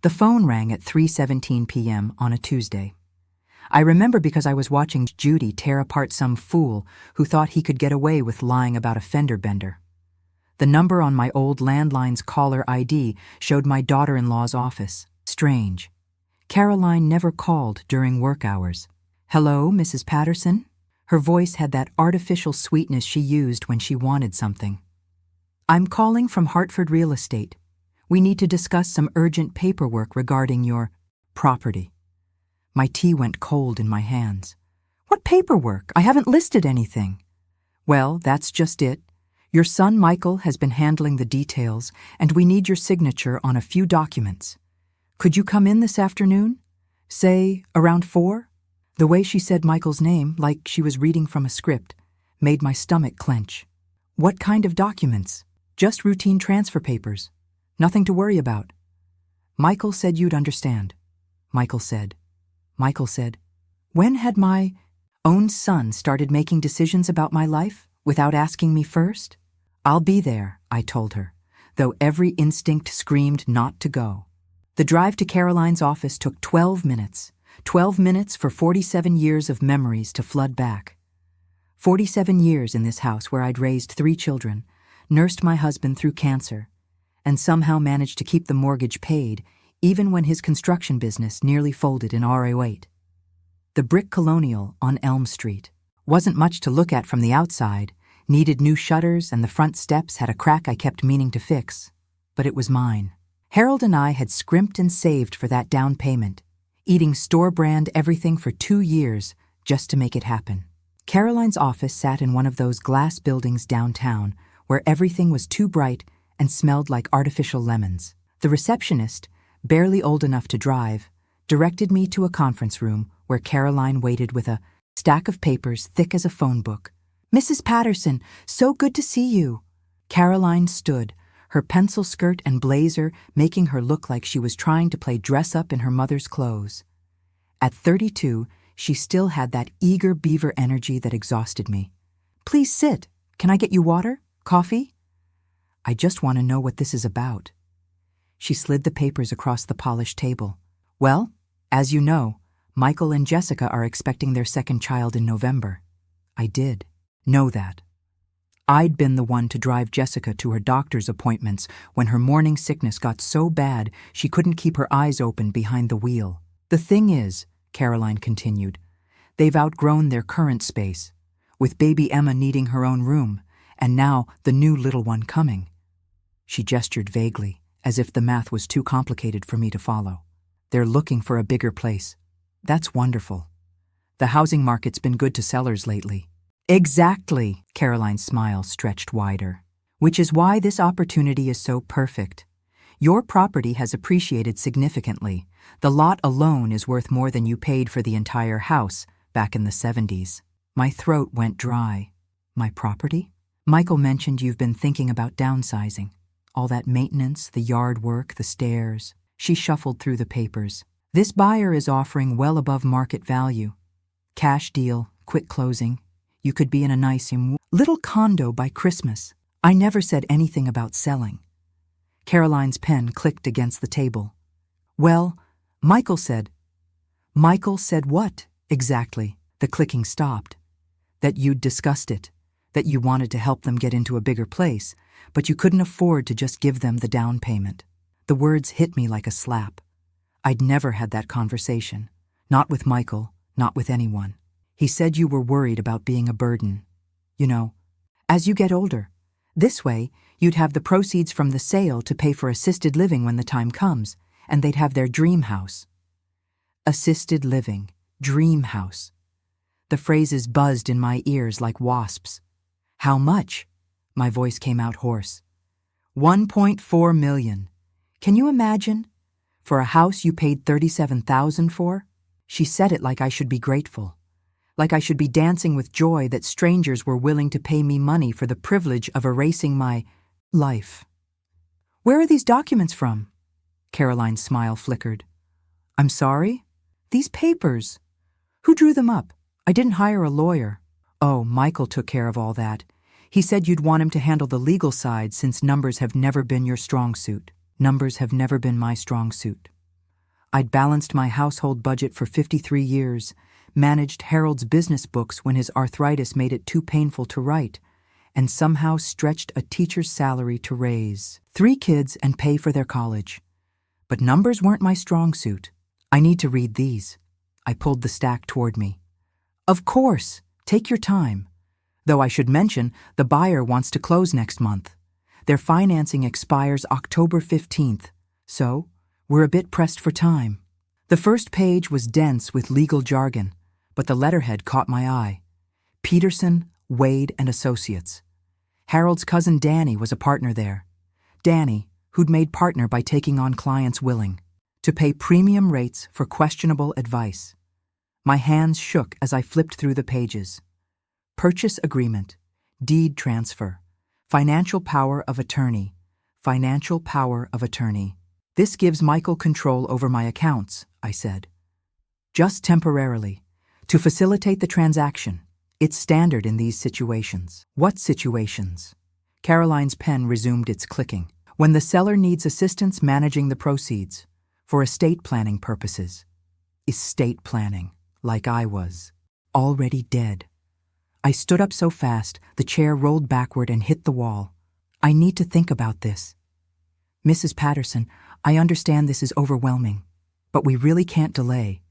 The phone rang at 3:17 p.m. on a Tuesday. I remember because I was watching Judy tear apart some fool who thought he could get away with lying about a fender bender. The number on my old landline's caller ID showed my daughter-in-law's office. Strange. Caroline never called during work hours. "Hello, Mrs. Patterson?" Her voice had that artificial sweetness she used when she wanted something. "I'm calling from Hartford Real Estate. We need to discuss some urgent paperwork regarding your property." My tea went cold in my hands. "What paperwork? I haven't listed anything." "Well, that's just it. Your son Michael has been handling the details, and we need your signature on a few documents. Could you come in this afternoon? Say, around 4? The way she said Michael's name, like she was reading from a script, made my stomach clench. "What kind of documents?" "Just routine transfer papers. Nothing to worry about." "Michael said you'd understand." Michael said. When had my own son started making decisions about my life without asking me first? "I'll be there," I told her, though every instinct screamed not to go. The drive to Caroline's office took 12 minutes. 12 minutes for 47 years of memories to flood back. 47 years in this house where I'd raised 3 children, nursed my husband through cancer, and somehow managed to keep the mortgage paid even when his construction business nearly folded in R08. The brick colonial on Elm Street wasn't much to look at from the outside, needed new shutters, and the front steps had a crack I kept meaning to fix. But it was mine. Harold and I had scrimped and saved for that down payment, eating store-brand everything for 2 years just to make it happen. Caroline's office sat in one of those glass buildings downtown where everything was too bright and smelled like artificial lemons. The receptionist, barely old enough to drive, directed me to a conference room where Caroline waited with a stack of papers thick as a phone book. "Mrs. Patterson, so good to see you." Caroline stood, her pencil skirt and blazer making her look like she was trying to play dress-up in her mother's clothes. At 32, she still had that eager beaver energy that exhausted me. "Please sit. Can I get you water? Coffee?" "I just want to know what this is about." She slid the papers across the polished table. "Well, as you know, Michael and Jessica are expecting their second child in November." I did know that. I'd been the one to drive Jessica to her doctor's appointments when her morning sickness got so bad she couldn't keep her eyes open behind the wheel. "The thing is," Caroline continued, "they've outgrown their current space, with baby Emma needing her own room, and now the new little one coming." She gestured vaguely, as if the math was too complicated for me to follow. "They're looking for a bigger place." "That's wonderful. The housing market's been good to sellers lately." "Exactly," Caroline's smile stretched wider. "Which is why this opportunity is so perfect. Your property has appreciated significantly. The lot alone is worth more than you paid for the entire house back in the 70s. My throat went dry. "My property?" "Michael mentioned you've been thinking about downsizing. All that maintenance, the yard work, the stairs." She shuffled through the papers. "This buyer is offering well above market value. Cash deal, quick closing. You could be in a nice little condo by Christmas." I never said anything about selling. Caroline's pen clicked against the table. "Well, Michael said." "Michael said what, exactly?" The clicking stopped. "That you'd discussed it, that you wanted to help them get into a bigger place, but you couldn't afford to just give them the down payment." The words hit me like a slap. I'd never had that conversation. Not with Michael, not with anyone. "He said you were worried about being a burden. You know, as you get older. This way, you'd have the proceeds from the sale to pay for assisted living when the time comes, and they'd have their dream house." Assisted living, dream house. The phrases buzzed in my ears like wasps. "How much?" My voice came out hoarse. $1.4 million. Can you imagine? For a house you paid $37,000 for? She said it like I should be grateful. Like I should be dancing with joy that strangers were willing to pay me money for the privilege of erasing my life. "Where are these documents from?" Caroline's smile flickered. "I'm sorry? These papers. Who drew them up? I didn't hire a lawyer." "Oh, Michael took care of all that. He said you'd want him to handle the legal side since numbers have never been your strong suit." "Numbers have never been my strong suit." I'd balanced my household budget for 53 years, managed Harold's business books when his arthritis made it too painful to write, and somehow stretched a teacher's salary to raise 3 kids and pay for their college. But numbers weren't my strong suit. I need to read these. I pulled the stack toward me. Of course, take your time. Though I should mention, the buyer wants to close next month. Their financing expires October 15th, so we're a bit pressed for time. The first page was dense with legal jargon, but the letterhead caught my eye. Peterson, Wade and Associates. Harold's cousin Danny was a partner there. Danny, who'd made partner by taking on clients willing to pay premium rates for questionable advice. My hands shook as I flipped through the pages. Purchase agreement, deed transfer, financial power of attorney, financial power of attorney. This gives Michael control over my accounts, I said. Just temporarily, to facilitate the transaction. It's standard in these situations. What situations? Caroline's pen resumed its clicking. When the seller needs assistance managing the proceeds, for estate planning purposes. Estate planning, like I was, already dead. I stood up so fast, the chair rolled backward and hit the wall. I need to think about this. Mrs. Patterson, I understand this is overwhelming, but we really can't delay.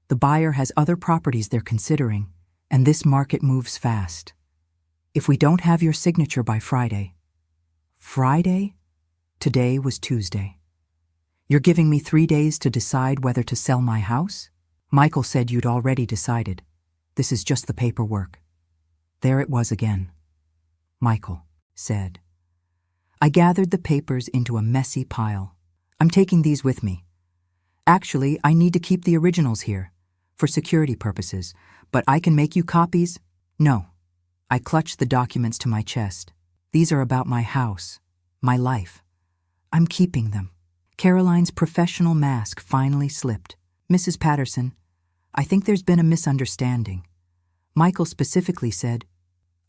The buyer has other properties they're considering, and this market moves fast. If we don't have your signature by Friday. Friday? Today was Tuesday. You're giving me 3 days to decide whether to sell my house? Michael said you'd already decided. This is just the paperwork. There it was again. Michael said. I gathered the papers into a messy pile. I'm taking these with me. Actually, I need to keep the originals here, for security purposes, but I can make you copies? No. I clutched the documents to my chest. These are about my house, my life. I'm keeping them. Caroline's professional mask finally slipped. Mrs. Patterson, I think there's been a misunderstanding. Michael specifically said,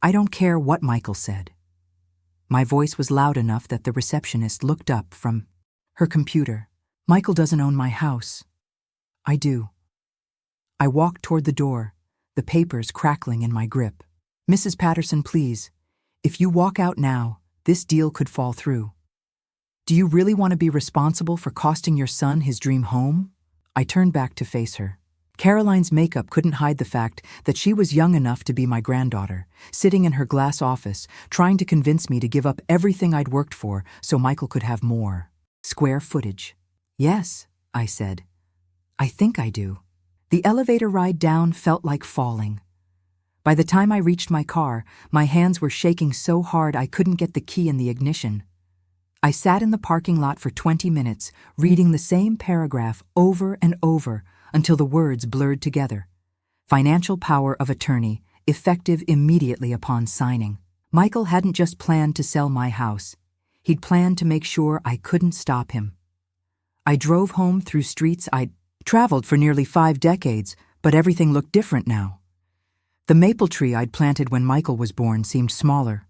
I don't care what Michael said. My voice was loud enough that the receptionist looked up from her computer. Michael doesn't own my house. I do. I walked toward the door, the papers crackling in my grip. Mrs. Patterson, please, if you walk out now, this deal could fall through. Do you really want to be responsible for costing your son his dream home? I turned back to face her. Caroline's makeup couldn't hide the fact that she was young enough to be my granddaughter, sitting in her glass office, trying to convince me to give up everything I'd worked for so Michael could have more. Square footage. Yes, I said. I think I do. The elevator ride down felt like falling. By the time I reached my car, my hands were shaking so hard I couldn't get the key in the ignition. I sat in the parking lot for 20 minutes, reading the same paragraph over and over until the words blurred together. Financial power of attorney, effective immediately upon signing. Michael hadn't just planned to sell my house. He'd planned to make sure I couldn't stop him. I drove home through streets I'd traveled for nearly 5 decades, but everything looked different now. The maple tree I'd planted when Michael was born seemed smaller.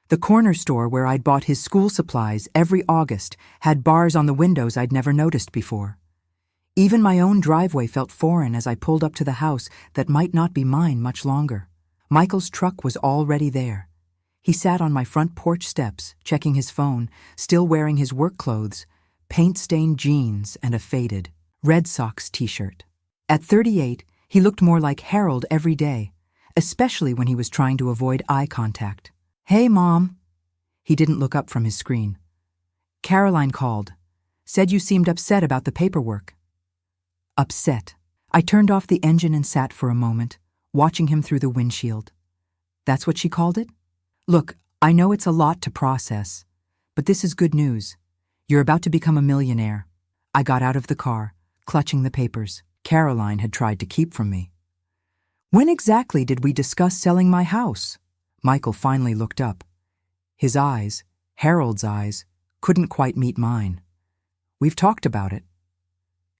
The corner store where I'd bought his school supplies every August had bars on the windows I'd never noticed before. Even my own driveway felt foreign as I pulled up to the house that might not be mine much longer. Michael's truck was already there. He sat on my front porch steps, checking his phone, still wearing his work clothes, paint-stained jeans and a faded Red Sox t-shirt. At 38, he looked more like Harold every day, especially when he was trying to avoid eye contact. Hey, Mom. He didn't look up from his screen. Caroline called. Said you seemed upset about the paperwork. Upset. I turned off the engine and sat for a moment, watching him through the windshield. That's what she called it? Look, I know it's a lot to process, but this is good news. You're about to become a millionaire. I got out of the car, clutching the papers Caroline had tried to keep from me. When exactly did we discuss selling my house? Michael finally looked up. His eyes, Harold's eyes, couldn't quite meet mine. We've talked about it.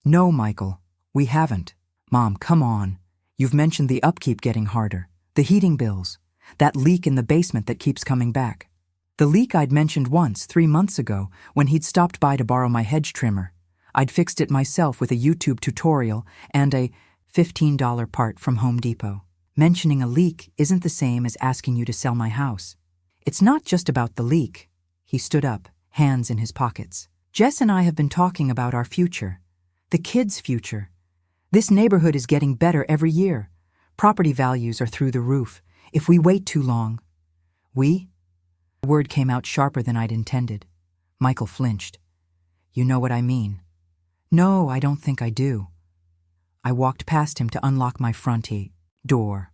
No, Michael, we haven't. Mom, come on. You've mentioned the upkeep getting harder, the heating bills, that leak in the basement that keeps coming back. The leak I'd mentioned once 3 months ago when he'd stopped by to borrow my hedge trimmer. I'd fixed it myself with a YouTube tutorial and a $15 part from Home Depot. Mentioning a leak isn't the same as asking you to sell my house. It's not just about the leak. He stood up, hands in his pockets. Jess and I have been talking about our future. The kids' future. This neighborhood is getting better every year. Property values are through the roof. If we wait too long. The word came out sharper than I'd intended. Michael flinched. You know what I mean. No, I don't think I do. I walked past him to unlock my front door.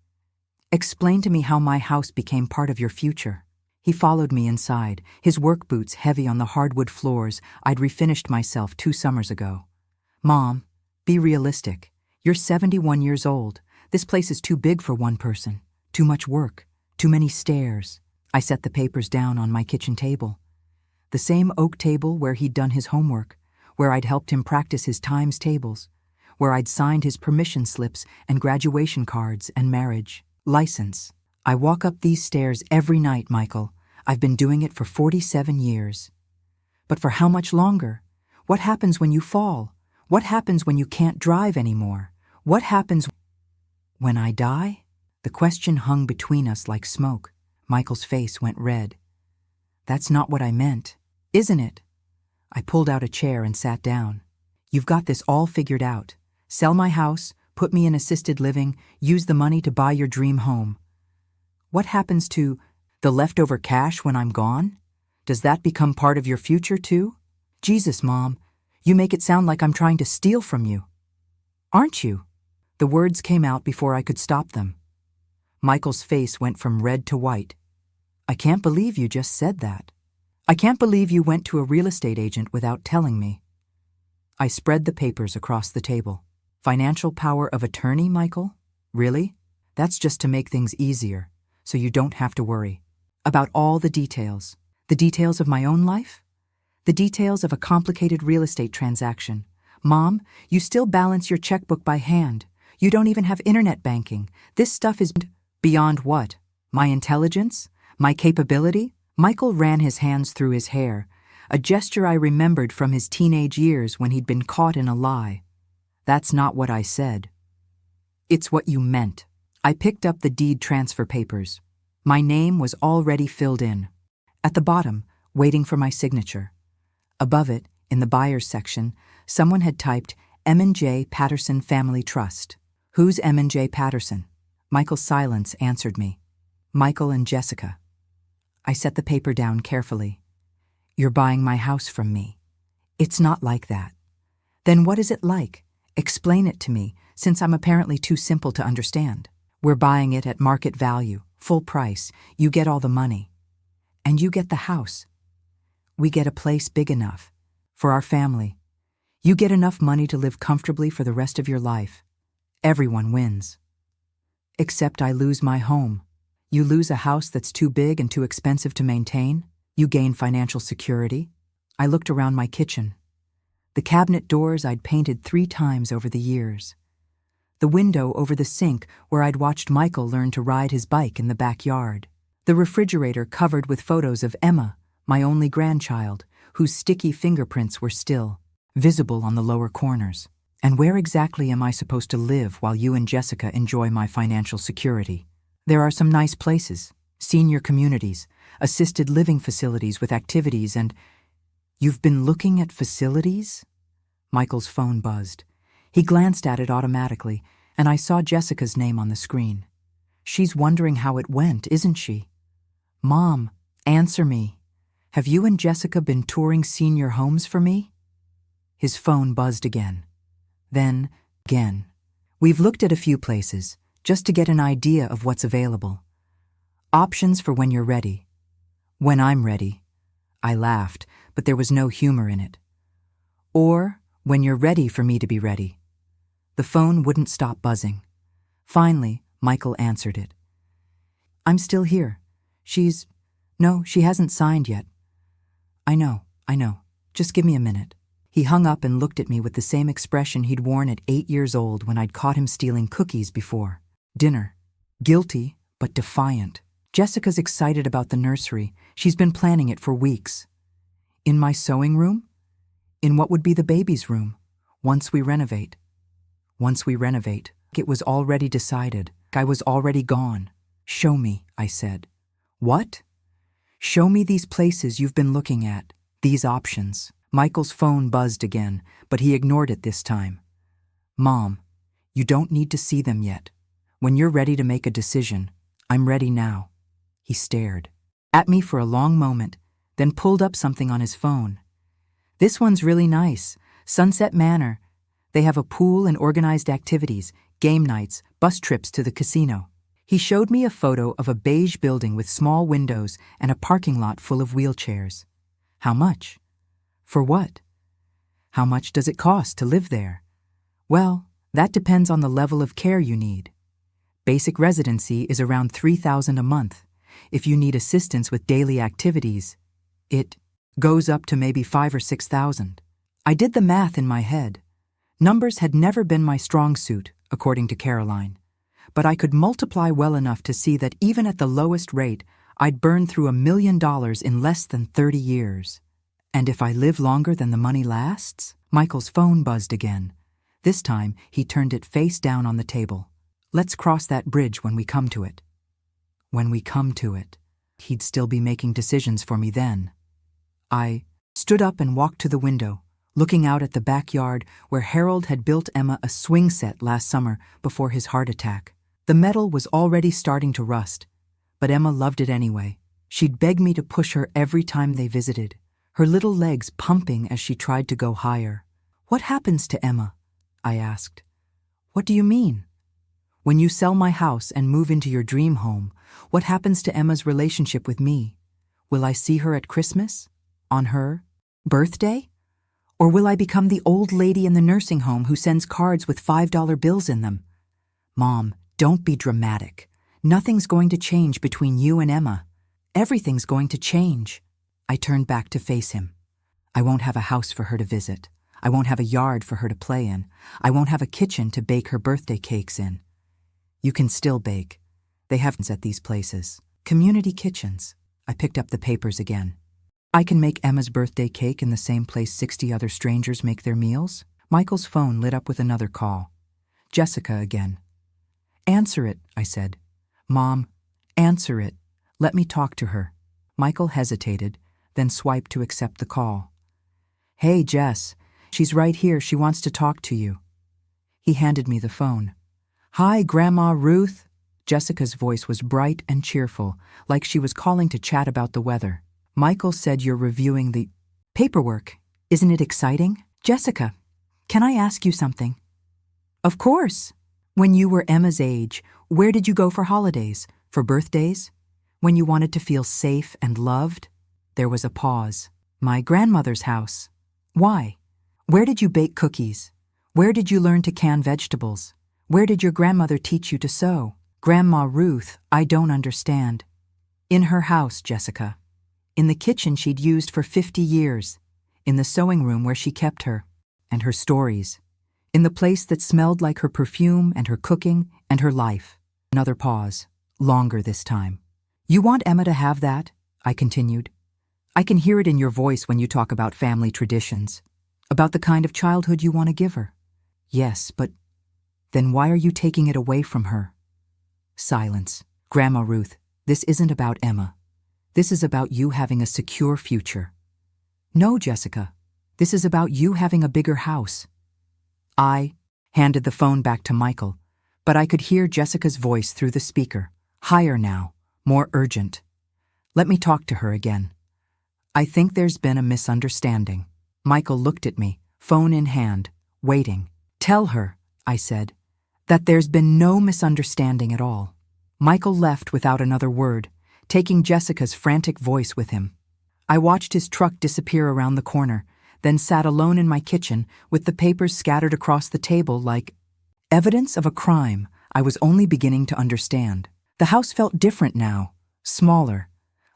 Explain to me how my house became part of your future. He followed me inside, his work boots heavy on the hardwood floors I'd refinished myself 2 summers ago. Mom, be realistic. You're 71 years old. This place is too big for one person. Too much work. Too many stairs. I set the papers down on my kitchen table. The same oak table where he'd done his homework, where I'd helped him practice his times tables, where I'd signed his permission slips and graduation cards and marriage license. I walk up these stairs every night, Michael. I've been doing it for 47 years. But for how much longer? What happens when you fall? What happens when you can't drive anymore? What happens when I die? The question hung between us like smoke. Michael's face went red. That's not what I meant, isn't it? I pulled out a chair and sat down. You've got this all figured out. Sell my house, put me in assisted living, use the money to buy your dream home. What happens to the leftover cash when I'm gone? Does that become part of your future too? Jesus, Mom, you make it sound like I'm trying to steal from you. Aren't you? The words came out before I could stop them. Michael's face went from red to white. I can't believe you just said that. I can't believe you went to a real estate agent without telling me. I spread the papers across the table. Financial power of attorney, Michael? Really? That's just to make things easier, so you don't have to worry. About all the details. The details of my own life? The details of a complicated real estate transaction. Mom, you still balance your checkbook by hand. You don't even have internet banking. This stuff is beyond what? My intelligence? My capability? Michael ran his hands through his hair, a gesture I remembered from his teenage years when he'd been caught in a lie. That's not what I said. It's what you meant. I picked up the deed transfer papers. My name was already filled in. At the bottom, waiting for my signature. Above it, in the buyer's section, someone had typed M&J Patterson Family Trust. Who's M&J Patterson? Michael's silence answered me. Michael and Jessica. I set the paper down carefully. You're buying my house from me. It's not like that. Then what is it like? Explain it to me, since I'm apparently too simple to understand. We're buying it at market value, full price. You get all the money. And you get the house. We get a place big enough for our family. You get enough money to live comfortably for the rest of your life. Everyone wins. Except I lose my home. You lose a house that's too big and too expensive to maintain. You gain financial security. I looked around my kitchen. The cabinet doors I'd painted 3 times over the years. The window over the sink where I'd watched Michael learn to ride his bike in the backyard. The refrigerator covered with photos of Emma, my only grandchild, whose sticky fingerprints were still visible on the lower corners. And where exactly am I supposed to live while you and Jessica enjoy my financial security? There are some nice places, senior communities, assisted living facilities with activities and... You've been looking at facilities? Michael's phone buzzed. He glanced at it automatically, and I saw Jessica's name on the screen. She's wondering how it went, isn't she? Mom, answer me. Have you and Jessica been touring senior homes for me? His phone buzzed again. Then, again. We've looked at a few places, just to get an idea of what's available. Options for when you're ready. When I'm ready. I laughed, but there was no humor in it. Or when you're ready for me to be ready. The phone wouldn't stop buzzing. Finally, Michael answered it. I'm still here. No, she hasn't signed yet. I know. Just give me a minute. He hung up and looked at me with the same expression he'd worn at 8 years old when I'd caught him stealing cookies before dinner. Guilty, but defiant. Jessica's excited about the nursery. She's been planning it for weeks. In my sewing room? In what would be the baby's room? Once we renovate. Once we renovate. It was already decided. I was already gone. Show me, I said. What? Show me these places you've been looking at, these options. Michael's phone buzzed again, but he ignored it this time. Mom, you don't need to see them yet. When you're ready to make a decision, I'm ready now. He stared at me for a long moment, then pulled up something on his phone. This one's really nice. Sunset Manor. They have a pool and organized activities, game nights, bus trips to the casino. He showed me a photo of a beige building with small windows and a parking lot full of wheelchairs. How much? For what? How much does it cost to live there? Well, that depends on the level of care you need. Basic residency is around $3,000 a month. If you need assistance with daily activities, it goes up to maybe $5,000 or $6,000. I did the math in my head. Numbers had never been my strong suit, according to Caroline. But I could multiply well enough to see that even at the lowest rate, I'd burn through $1 million in less than 30 years. And if I live longer than the money lasts? Michael's phone buzzed again. This time, he turned it face down on the table. Let's cross that bridge when we come to it. When we come to it. He'd still be making decisions for me then. I stood up and walked to the window, looking out at the backyard where Harold had built Emma a swing set last summer before his heart attack. The metal was already starting to rust, but Emma loved it anyway. She'd beg me to push her every time they visited, her little legs pumping as she tried to go higher. What happens to Emma? I asked. What do you mean? When you sell my house and move into your dream home, what happens to Emma's relationship with me? Will I see her at Christmas? On her birthday? Or will I become the old lady in the nursing home who sends cards with $5 bills in them? Mom, don't be dramatic. Nothing's going to change between you and Emma. Everything's going to change. I turned back to face him. I won't have a house for her to visit. I won't have a yard for her to play in. I won't have a kitchen to bake her birthday cakes in. You can still bake. They have at these places. Community kitchens. I picked up the papers again. I can make Emma's birthday cake in the same place 60 other strangers make their meals. Michael's phone lit up with another call. Jessica again. Answer it, I said. Mom, answer it. Let me talk to her. Michael hesitated, then swiped to accept the call. Hey, Jess. She's right here. She wants to talk to you. He handed me the phone. Hi, Grandma Ruth. Jessica's voice was bright and cheerful, like she was calling to chat about the weather. Michael said you're reviewing the paperwork. Isn't it exciting? Jessica, can I ask you something? Of course. When you were Emma's age, where did you go for holidays? For birthdays? When you wanted to feel safe and loved? There was a pause. My grandmother's house. Why? Where did you bake cookies? Where did you learn to can vegetables? Where did your grandmother teach you to sew? Grandma Ruth, I don't understand. In her house, Jessica. In the kitchen she'd used for 50 years. In the sewing room where she kept her. And her stories. In the place that smelled like her perfume and her cooking and her life. Another pause. Longer this time. You want Emma to have that? I continued. I can hear it in your voice when you talk about family traditions. About the kind of childhood you want to give her. Yes, but then why are you taking it away from her? Silence. Grandma Ruth, this isn't about Emma. This is about you having a secure future. No, Jessica. This is about you having a bigger house. I handed the phone back to Michael, but I could hear Jessica's voice through the speaker, higher now, more urgent. Let me talk to her again. I think there's been a misunderstanding. Michael looked at me, phone in hand, waiting. Tell her, I said, that there's been no misunderstanding at all. Michael left without another word, taking Jessica's frantic voice with him. I watched his truck disappear around the corner, then sat alone in my kitchen with the papers scattered across the table like evidence of a crime I was only beginning to understand. The house felt different now, smaller,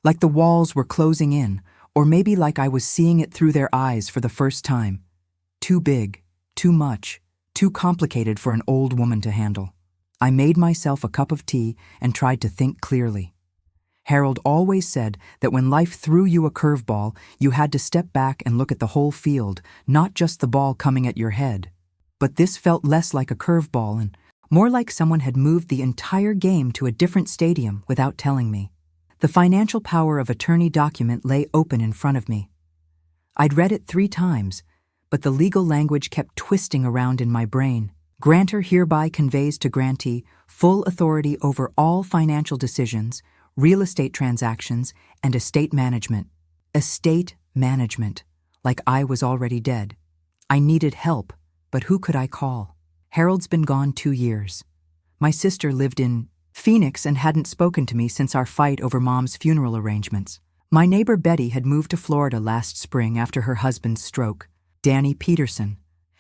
like the walls were closing in, or maybe like I was seeing it through their eyes for the first time. Too big, too much, too complicated for an old woman to handle. I made myself a cup of tea and tried to think clearly. Harold always said that when life threw you a curveball, you had to step back and look at the whole field, not just the ball coming at your head. But this felt less like a curveball and more like someone had moved the entire game to a different stadium without telling me. The financial power of attorney document lay open in front of me. I'd read it 3 times, but the legal language kept twisting around in my brain. Grantor hereby conveys to grantee full authority over all financial decisions, real estate transactions, and estate management. Estate management, like I was already dead. I needed help, but who could I call? Harold's been gone 2 years. My sister lived in Phoenix and hadn't spoken to me since our fight over Mom's funeral arrangements. My neighbor Betty had moved to Florida last spring after her husband's stroke. Danny Peterson,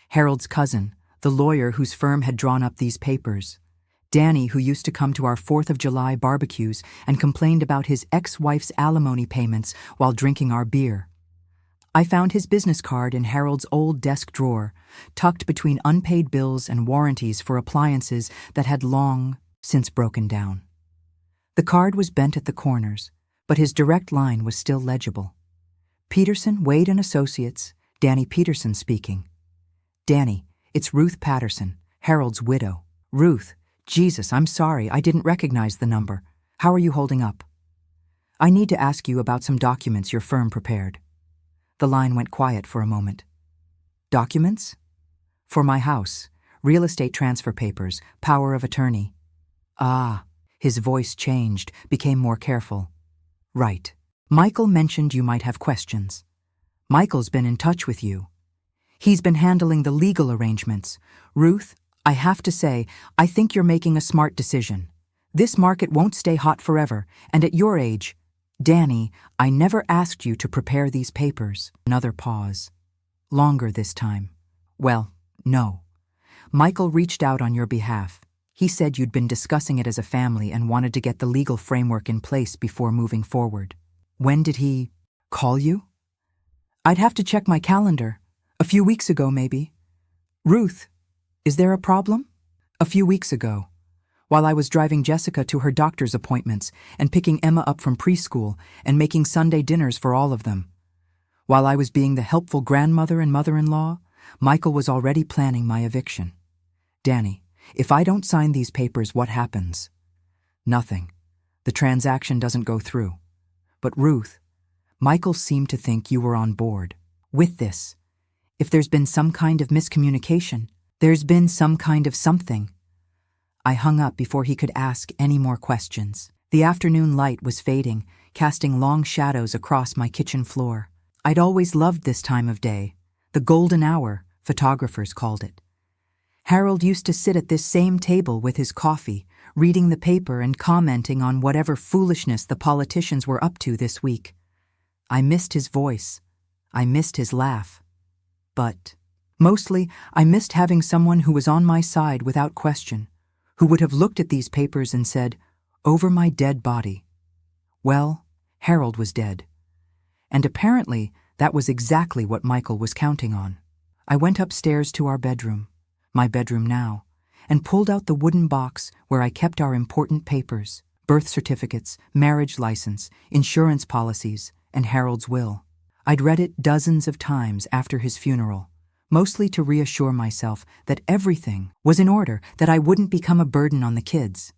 Harold's cousin, the lawyer whose firm had drawn up these papers. Danny, who used to come to our 4th of July barbecues and complained about his ex-wife's alimony payments while drinking our beer. I found his business card in Harold's old desk drawer, tucked between unpaid bills and warranties for appliances that had long since broken down. The card was bent at the corners, but his direct line was still legible. Peterson, Wade & Associates, Danny Peterson speaking. Danny, it's Ruth Patterson, Harold's widow. Ruth, Jesus, I'm sorry, I didn't recognize the number. How are you holding up? I need to ask you about some documents your firm prepared. The line went quiet for a moment. Documents? For my house, real estate transfer papers, power of attorney. Ah, his voice changed, became more careful. Right. Michael mentioned you might have questions. Michael's been in touch with you. He's been handling the legal arrangements. Ruth, I have to say, I think you're making a smart decision. This market won't stay hot forever, and at your age, Danny, I never asked you to prepare these papers. Another pause. Longer this time. Well, no. Michael reached out on your behalf. He said you'd been discussing it as a family and wanted to get the legal framework in place before moving forward. When did he call you? I'd have to check my calendar. A few weeks ago, maybe. Ruth, is there a problem? A few weeks ago, while I was driving Jessica to her doctor's appointments and picking Emma up from preschool and making Sunday dinners for all of them. While I was being the helpful grandmother and mother-in-law, Michael was already planning my eviction. Danny, if I don't sign these papers, what happens? Nothing. The transaction doesn't go through. But Ruth, Michael seemed to think you were on board with this. If there's been some kind of miscommunication, there's been some kind of something. I hung up before he could ask any more questions. The afternoon light was fading, casting long shadows across my kitchen floor. I'd always loved this time of day, the golden hour, photographers called it. Harold used to sit at this same table with his coffee, reading the paper and commenting on whatever foolishness the politicians were up to this week. I missed his voice. I missed his laugh. But mostly, I missed having someone who was on my side without question, who would have looked at these papers and said, "Over my dead body." Well, Harold was dead. And apparently, that was exactly what Michael was counting on. I went upstairs to our bedroom, my bedroom now, and pulled out the wooden box where I kept our important papers, birth certificates, marriage license, insurance policies, and Harold's will. I'd read it dozens of times after his funeral, mostly to reassure myself that everything was in order, that I wouldn't become a burden on the kids.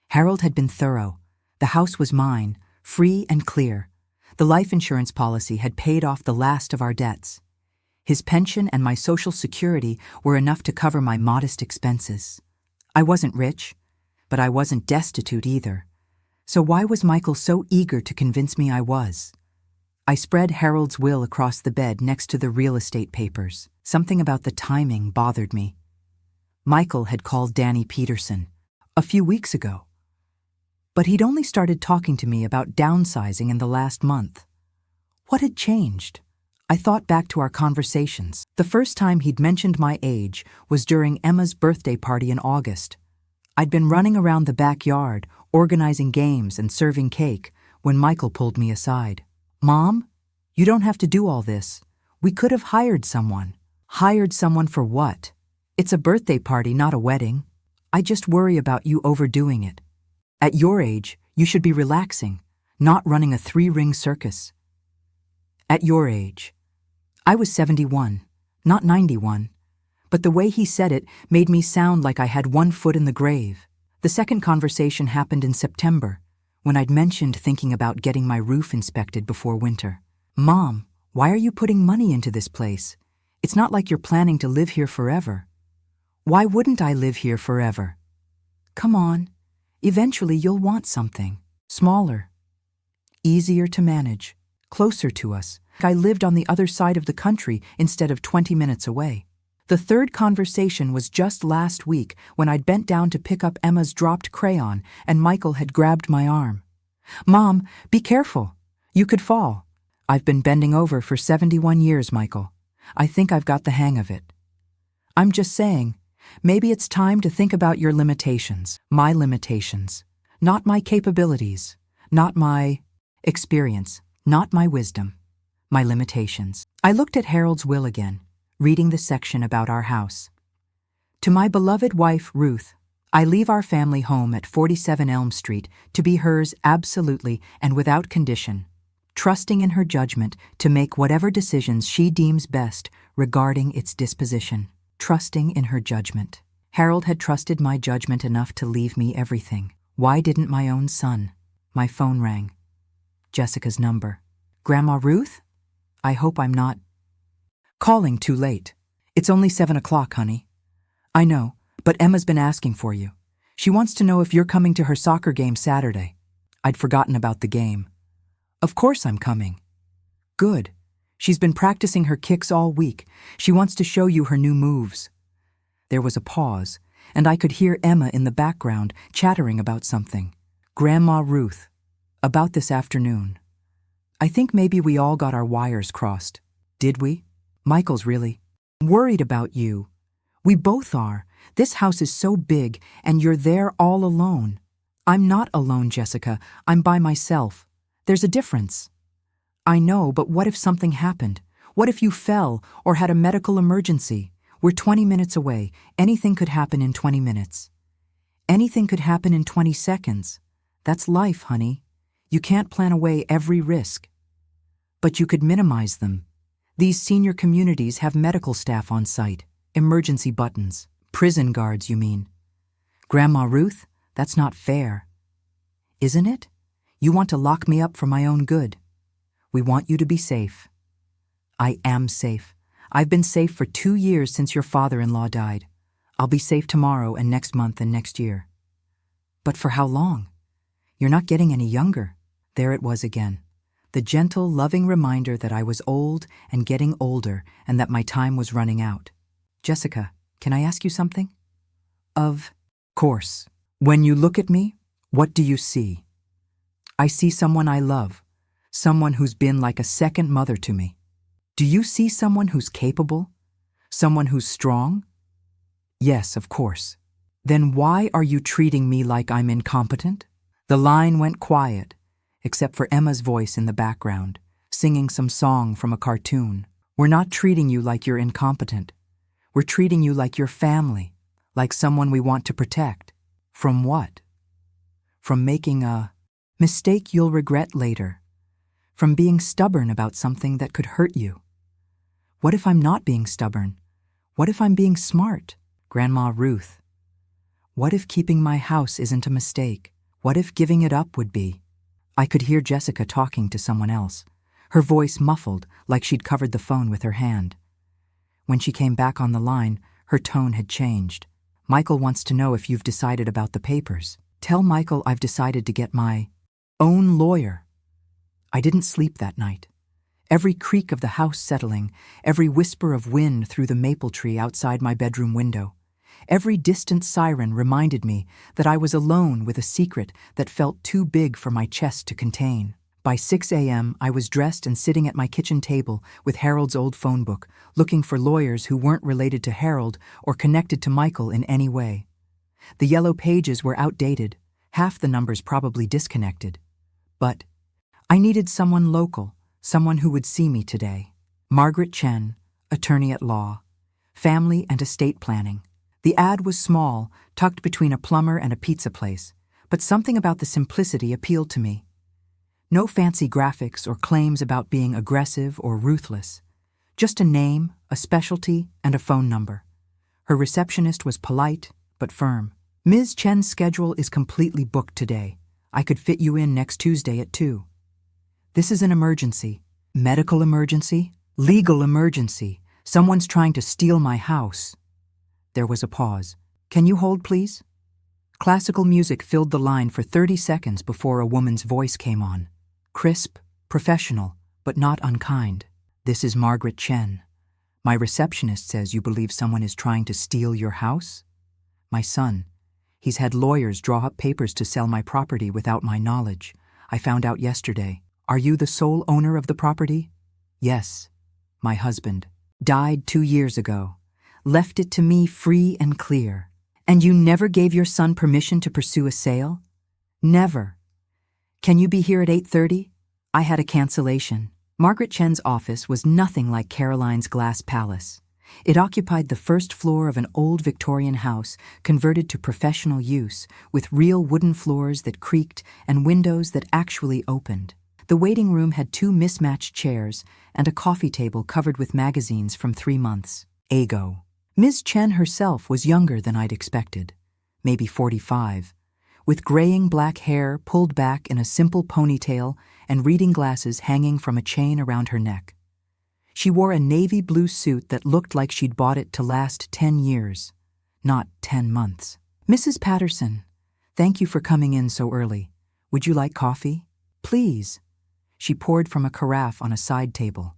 Harold had been thorough. The house was mine, free and clear. The life insurance policy had paid off the last of our debts. His pension and my Social Security were enough to cover my modest expenses. I wasn't rich, but I wasn't destitute either. So why was Michael so eager to convince me I was? I spread Harold's will across the bed next to the real estate papers. Something about the timing bothered me. Michael had called Danny Peterson a few weeks ago, but he'd only started talking to me about downsizing in the last month. What had changed? I thought back to our conversations. The first time he'd mentioned my age was during Emma's birthday party in August. I'd been running around the backyard, organizing games and serving cake, when Michael pulled me aside. "Mom, you don't have to do all this. We could have hired someone." "Hired someone for what? It's a birthday party, not a wedding. I just worry about you overdoing it. At your age, you should be relaxing. not running a 3-ring circus. At your age. I was 71, not 91, but the way he said it made me sound like I had 1 foot in the grave. The second conversation happened in September, when I'd mentioned thinking about getting my roof inspected before winter. Mom, why are you putting money into this place? It's not like you're planning to live here forever. Why wouldn't I live here forever? Come on, eventually you'll want something. Smaller, easier to manage, closer to us. I lived on the other side of the country instead of 20 minutes away. The third conversation was just last week when I'd bent down to pick up Emma's dropped crayon and Michael had grabbed my arm. Mom, be careful. You could fall. I've been bending over for 71 years, Michael. I think I've got the hang of it. I'm just saying, maybe it's time to think about your limitations, my limitations, not my capabilities, not my experience, not my wisdom, my limitations. I looked at Harold's will again, reading the section about our house. To my beloved wife, Ruth, I leave our family home at 47 Elm Street to be hers absolutely and without condition, trusting in her judgment to make whatever decisions she deems best regarding its disposition. Trusting in her judgment. Harold had trusted my judgment enough to leave me everything. Why didn't my own son? My phone rang. Jessica's number. Grandma Ruth? I hope I'm not calling too late. It's only 7 o'clock, honey. I know, but Emma's been asking for you. She wants to know if you're coming to her soccer game Saturday. I'd forgotten about the game. Of course I'm coming. Good. She's been practicing her kicks all week. She wants to show you her new moves. There was a pause, and I could hear Emma in the background chattering about something. Grandma Ruth. About this afternoon. I think maybe we all got our wires crossed. Did we? Michael's really worried about you. We both are. This house is so big, and you're there all alone. I'm not alone, Jessica. I'm by myself. There's a difference. I know, but what if something happened? What if you fell or had a medical emergency? We're 20 minutes away. Anything could happen in 20 minutes. Anything could happen in 20 seconds. That's life, honey. You can't plan away every risk. But you could minimize them. These senior communities have medical staff on site, emergency buttons, prison guards, you mean. Grandma Ruth, that's not fair. Isn't it? You want to lock me up for my own good. We want you to be safe. I am safe. I've been safe for 2 years since your father-in-law died. I'll be safe tomorrow and next month and next year. But for how long? You're not getting any younger. There it was again. The gentle, loving reminder that I was old and getting older and that my time was running out. Jessica, can I ask you something? Of course. When you look at me, what do you see? I see someone I love. Someone who's been like a second mother to me. Do you see someone who's capable? Someone who's strong? Yes, of course. Then why are you treating me like I'm incompetent? The line went quiet, except for Emma's voice in the background, singing some song from a cartoon. We're not treating you like you're incompetent. We're treating you like your family, like someone we want to protect. From what? From making a mistake you'll regret later. From being stubborn about something that could hurt you. What if I'm not being stubborn? What if I'm being smart? Grandma Ruth. What if keeping my house isn't a mistake? What if giving it up would be? I could hear Jessica talking to someone else, her voice muffled like she'd covered the phone with her hand. When she came back on the line, her tone had changed. Michael wants to know if you've decided about the papers. Tell Michael I've decided to get my own lawyer. I didn't sleep that night. Every creak of the house settling, every whisper of wind through the maple tree outside my bedroom window, every distant siren reminded me that I was alone with a secret that felt too big for my chest to contain. By 6 a.m., I was dressed and sitting at my kitchen table with Harold's old phone book, looking for lawyers who weren't related to Harold or connected to Michael in any way. The yellow pages were outdated, half the numbers probably disconnected. But I needed someone local, someone who would see me today. Margaret Chen, attorney at law, family and estate planning. The ad was small, tucked between a plumber and a pizza place, but something about the simplicity appealed to me. No fancy graphics or claims about being aggressive or ruthless. Just a name, a specialty, and a phone number. Her receptionist was polite, but firm. Ms. Chen's schedule is completely booked today. I could fit you in next Tuesday at 2. This is an emergency. Medical emergency? Legal emergency. Someone's trying to steal my house. There was a pause. Can you hold, please? Classical music filled the line for 30 seconds before a woman's voice came on. Crisp, professional, but not unkind. This is Margaret Chen. My receptionist says you believe someone is trying to steal your house? My son. He's had lawyers draw up papers to sell my property without my knowledge. I found out yesterday. Are you the sole owner of the property? Yes. My husband. Died 2 years ago. Left it to me free and clear. And you never gave your son permission to pursue a sale? Never. Can you be here at 8:30? I had a cancellation. Margaret Chen's office was nothing like Caroline's glass palace. It occupied the first floor of an old Victorian house converted to professional use, with real wooden floors that creaked and windows that actually opened. The waiting room had 2 mismatched chairs and a coffee table covered with magazines from 3 months ago. Ms. Chen herself was younger than I'd expected, maybe 45, with graying black hair pulled back in a simple ponytail and reading glasses hanging from a chain around her neck. She wore a navy blue suit that looked like she'd bought it to last 10 years, not 10 months. Mrs. Patterson, thank you for coming in so early. Would you like coffee? Please. She poured from a carafe on a side table.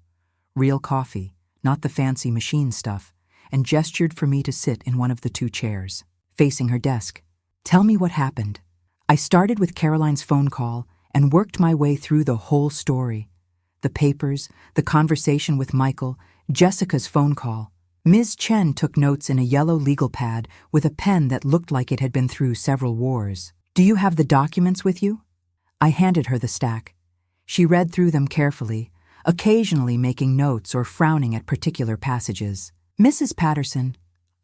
Real coffee, not the fancy machine stuff, and gestured for me to sit in one of the 2 chairs, facing her desk. Tell me what happened. I started with Caroline's phone call and worked my way through the whole story. The papers, the conversation with Michael, Jessica's phone call. Ms. Chen took notes in a yellow legal pad with a pen that looked like it had been through several wars. Do you have the documents with you? I handed her the stack. She read through them carefully, occasionally making notes or frowning at particular passages. Mrs. Patterson,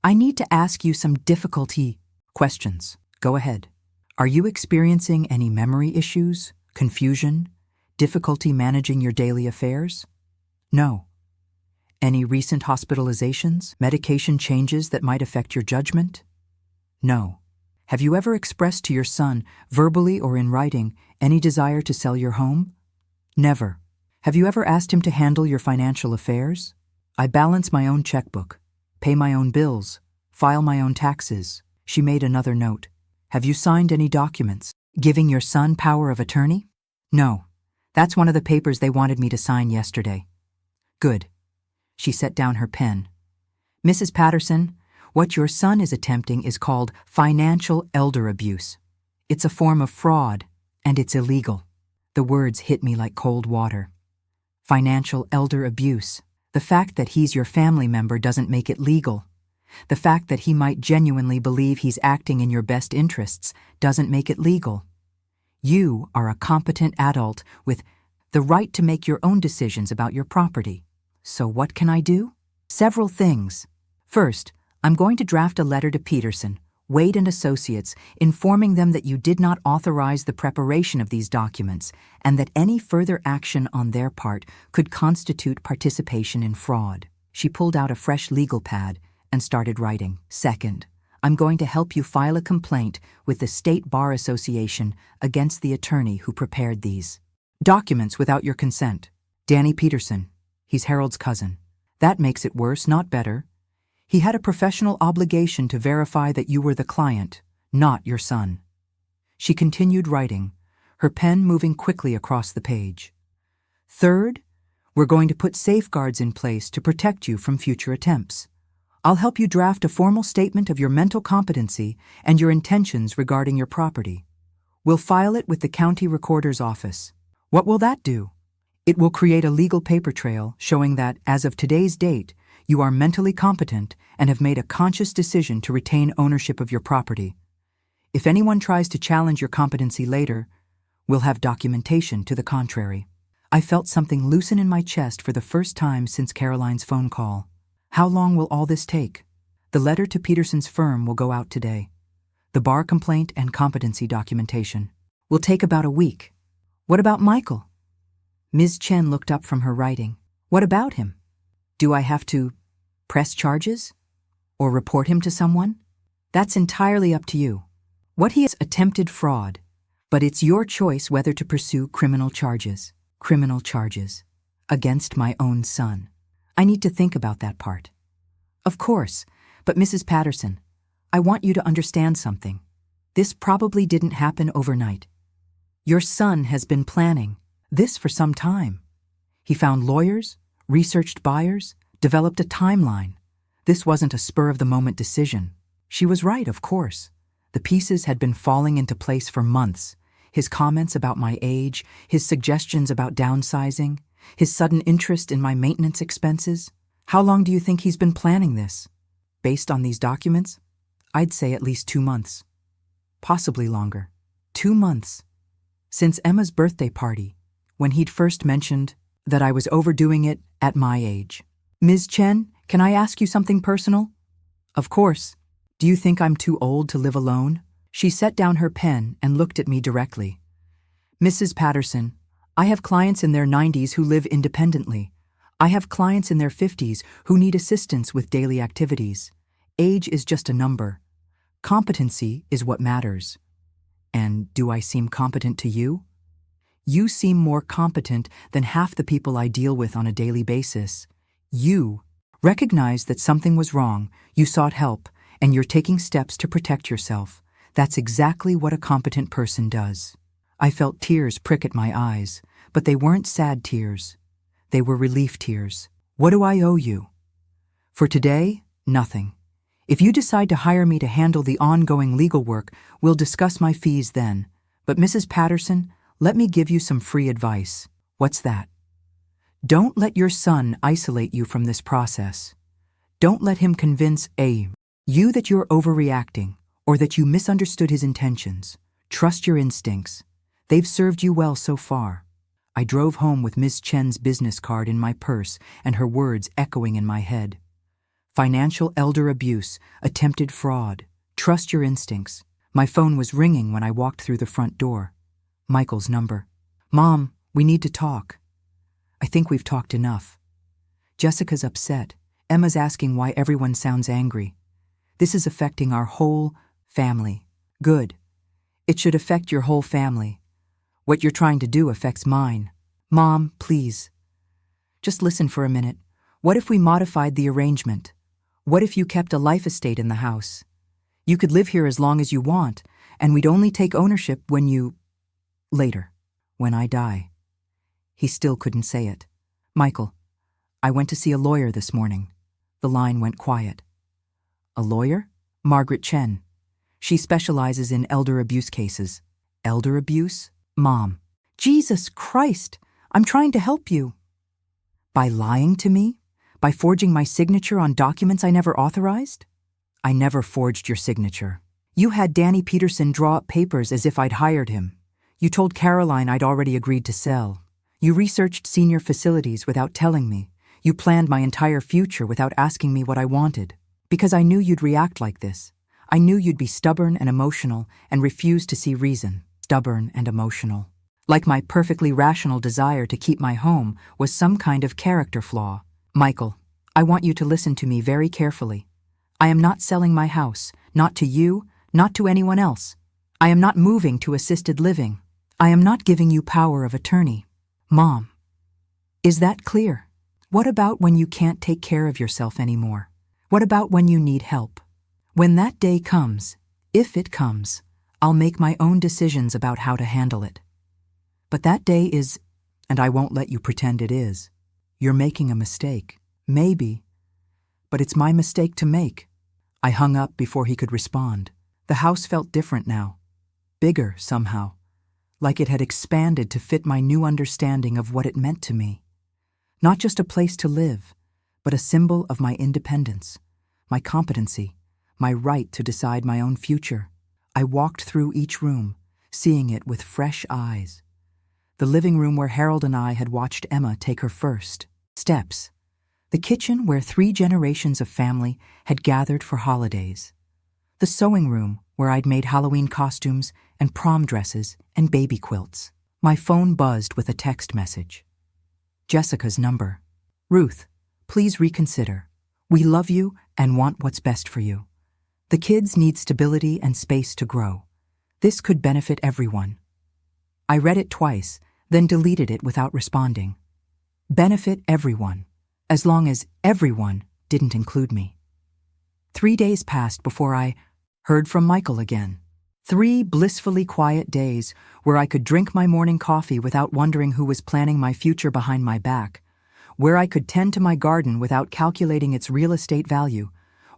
I need to ask you some difficulty questions. Go ahead. Are you experiencing any memory issues, confusion, difficulty managing your daily affairs? No. Any recent hospitalizations, medication changes that might affect your judgment? No. Have you ever expressed to your son, verbally or in writing, any desire to sell your home? Never. Have you ever asked him to handle your financial affairs? I balance my own checkbook, pay my own bills, file my own taxes. She made another note. Have you signed any documents, giving your son power of attorney? No. That's one of the papers they wanted me to sign yesterday. Good. She set down her pen. Mrs. Patterson, what your son is attempting is called financial elder abuse. It's a form of fraud, and it's illegal. The words hit me like cold water. Financial elder abuse. The fact that he's your family member doesn't make it legal. The fact that he might genuinely believe he's acting in your best interests doesn't make it legal. You are a competent adult with the right to make your own decisions about your property. So what can I do? Several things. First, I'm going to draft a letter to Peterson, Wade & Associates, informing them that you did not authorize the preparation of these documents and that any further action on their part could constitute participation in fraud. She pulled out a fresh legal pad and started writing. Second, I'm going to help you file a complaint with the State Bar Association against the attorney who prepared these documents without your consent. Danny Peterson. He's Harold's cousin. That makes it worse, not better. He had a professional obligation to verify that you were the client, not your son. She continued writing, her pen moving quickly across the page. Third, we're going to put safeguards in place to protect you from future attempts. I'll help you draft a formal statement of your mental competency and your intentions regarding your property. We'll file it with the county recorder's office. What will that do? It will create a legal paper trail showing that, as of today's date, you are mentally competent and have made a conscious decision to retain ownership of your property. If anyone tries to challenge your competency later, we'll have documentation to the contrary. I felt something loosen in my chest for the first time since Caroline's phone call. How long will all this take? The letter to Peterson's firm will go out today. The bar complaint and competency documentation will take about a week. What about Michael? Ms. Chen looked up from her writing. What about him? Do I have to press charges? Or report him to someone? That's entirely up to you. What he has attempted fraud, but it's your choice whether to pursue criminal charges. Criminal charges. Against my own son. I need to think about that part. Of course, but Mrs. Patterson, I want you to understand something. This probably didn't happen overnight. Your son has been planning this for some time. He found lawyers, researched buyers, developed a timeline. This wasn't a spur-of-the-moment decision. She was right, of course. The pieces had been falling into place for months. His comments about my age, his suggestions about downsizing, his sudden interest in my maintenance expenses. How long do you think he's been planning this? Based on these documents, I'd say at least 2 months. Possibly longer. 2 months. Since Emma's birthday party, when he'd first mentioned that I was overdoing it at my age. Ms. Chen, can I ask you something personal? Of course. Do you think I'm too old to live alone? She set down her pen and looked at me directly. Mrs. Patterson, I have clients in their 90s who live independently. I have clients in their 50s who need assistance with daily activities. Age is just a number. Competency is what matters. And do I seem competent to you? You seem more competent than half the people I deal with on a daily basis. You recognized that something was wrong, you sought help, and you're taking steps to protect yourself. That's exactly what a competent person does. I felt tears prick at my eyes, but they weren't sad tears. They were relief tears. What do I owe you? For today, nothing. If you decide to hire me to handle the ongoing legal work, we'll discuss my fees then. But Mrs. Patterson, let me give you some free advice. What's that? Don't let your son isolate you from this process. Don't let him convince you that you're overreacting or that you misunderstood his intentions. Trust your instincts. They've served you well so far. I drove home with Ms. Chen's business card in my purse and her words echoing in my head. Financial elder abuse, attempted fraud. Trust your instincts. My phone was ringing when I walked through the front door. Michael's number. Mom, we need to talk. I think we've talked enough. Jessica's upset. Emma's asking why everyone sounds angry. This is affecting our whole family. Good. It should affect your whole family. What you're trying to do affects mine. Mom, please. Just listen for a minute. What if we modified the arrangement? What if you kept a life estate in the house? You could live here as long as you want, and we'd only take ownership when you... Later, when I die. He still couldn't say it. Michael, I went to see a lawyer this morning. The line went quiet. A lawyer? Margaret Chen. She specializes in elder abuse cases. Elder abuse? Mom. Jesus Christ! I'm trying to help you. By lying to me? By forging my signature on documents I never authorized? I never forged your signature. You had Danny Peterson draw up papers as if I'd hired him. You told Caroline I'd already agreed to sell. You researched senior facilities without telling me. You planned my entire future without asking me what I wanted. Because I knew you'd react like this. I knew you'd be stubborn and emotional and refuse to see reason. Stubborn and emotional. Like my perfectly rational desire to keep my home was some kind of character flaw. Michael, I want you to listen to me very carefully. I am not selling my house, not to you, not to anyone else. I am not moving to assisted living. I am not giving you power of attorney. Mom, is that clear? What about when you can't take care of yourself anymore? What about when you need help? When that day comes, if it comes, I'll make my own decisions about how to handle it. But that day is, and I won't let you pretend it is. You're making a mistake. Maybe. But it's my mistake to make. I hung up before he could respond. The house felt different now. Bigger, somehow. Like it had expanded to fit my new understanding of what it meant to me. Not just a place to live, but a symbol of my independence, my competency, my right to decide my own future. I walked through each room, seeing it with fresh eyes. The living room where Harold and I had watched Emma take her first steps. The kitchen where 3 generations of family had gathered for holidays. The sewing room where I'd made Halloween costumes and prom dresses and baby quilts. My phone buzzed with a text message. Jessica's number. Ruth, please reconsider. We love you and want what's best for you. The kids need stability and space to grow. This could benefit everyone. I read it twice, then deleted it without responding. Benefit everyone, as long as everyone didn't include me. 3 days passed before I heard from Michael again. 3 blissfully quiet days where I could drink my morning coffee without wondering who was planning my future behind my back, where I could tend to my garden without calculating its real estate value,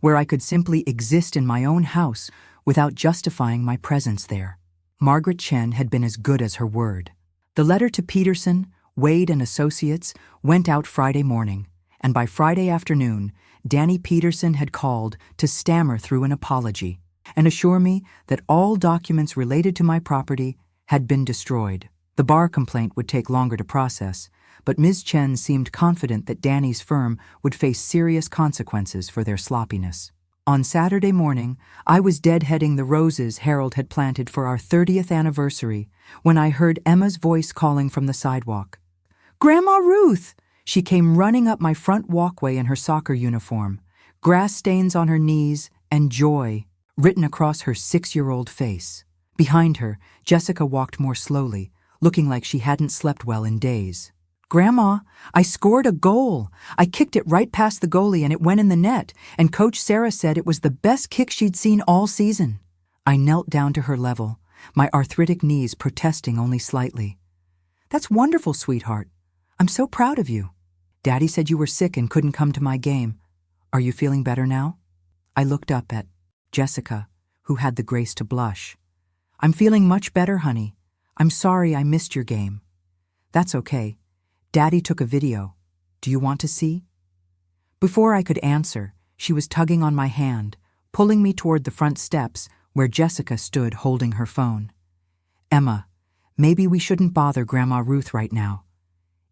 where I could simply exist in my own house without justifying my presence there. Margaret Chen had been as good as her word. The letter to Peterson, Wade and Associates went out Friday morning, and by Friday afternoon, Danny Peterson had called to stammer through an apology and assure me that all documents related to my property had been destroyed. The bar complaint would take longer to process, but Ms. Chen seemed confident that Danny's firm would face serious consequences for their sloppiness. On Saturday morning, I was deadheading the roses Harold had planted for our 30th anniversary when I heard Emma's voice calling from the sidewalk. "Grandma Ruth!" She came running up my front walkway in her soccer uniform, grass stains on her knees and joy written across her 6-year-old face. Behind her, Jessica walked more slowly, looking like she hadn't slept well in days. "Grandma, I scored a goal. I kicked it right past the goalie and it went in the net, and Coach Sarah said it was the best kick she'd seen all season." I knelt down to her level, my arthritic knees protesting only slightly. "That's wonderful, sweetheart. I'm so proud of you. Daddy said you were sick and couldn't come to my game. Are you feeling better now?" I looked up at Jessica, who had the grace to blush. "I'm feeling much better, honey. I'm sorry I missed your game." "That's okay. Daddy took a video. Do you want to see?" Before I could answer, she was tugging on my hand, pulling me toward the front steps where Jessica stood holding her phone. "Emma, maybe we shouldn't bother Grandma Ruth right now."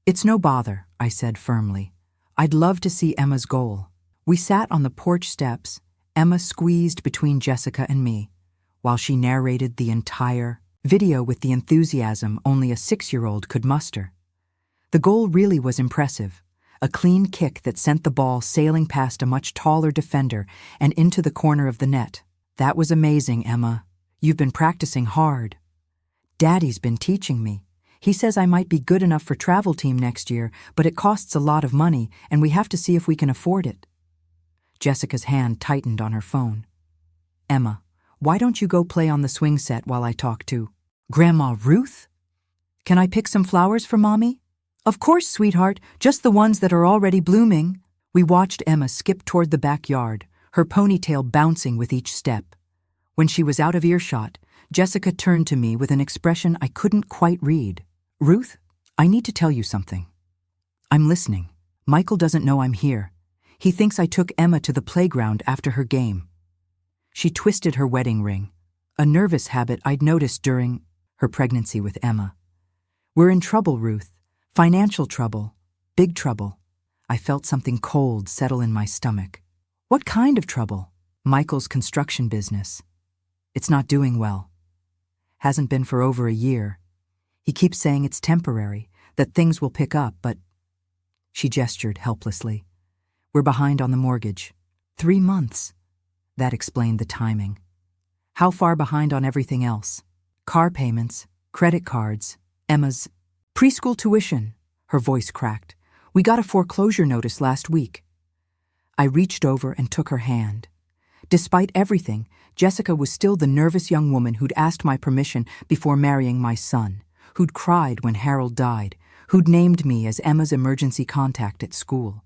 "It's no bother," I said firmly. "I'd love to see Emma's goal." We sat on the porch steps, Emma squeezed between Jessica and me, while she narrated the entire video with the enthusiasm only a 6-year-old could muster. The goal really was impressive, a clean kick that sent the ball sailing past a much taller defender and into the corner of the net. "That was amazing, Emma. You've been practicing hard." "Daddy's been teaching me. He says I might be good enough for travel team next year, but it costs a lot of money, and we have to see if we can afford it." Jessica's hand tightened on her phone. "Emma, why don't you go play on the swing set while I talk to Grandma Ruth? Can I pick some flowers for Mommy?" "Of course, sweetheart, just the ones that are already blooming." We watched Emma skip toward the backyard, her ponytail bouncing with each step. When she was out of earshot, Jessica turned to me with an expression I couldn't quite read. "Ruth, I need to tell you something." "I'm listening. Michael doesn't know I'm here. He thinks I took Emma to the playground after her game." She twisted her wedding ring, a nervous habit I'd noticed during her pregnancy with Emma. "We're in trouble, Ruth. Financial trouble. Big trouble." I felt something cold settle in my stomach. "What kind of trouble?" "Michael's construction business. It's not doing well. Hasn't been for over a year. He keeps saying it's temporary, that things will pick up, but—" She gestured helplessly. "We're behind on the mortgage. 3 months. That explained the timing. How far behind on everything else? Car payments, credit cards, Emma's preschool tuition." Her voice cracked. "We got a foreclosure notice last week." I reached over and took her hand. Despite everything, Jessica was still the nervous young woman who'd asked my permission before marrying my son, who'd cried when Harold died, who'd named me as Emma's emergency contact at school.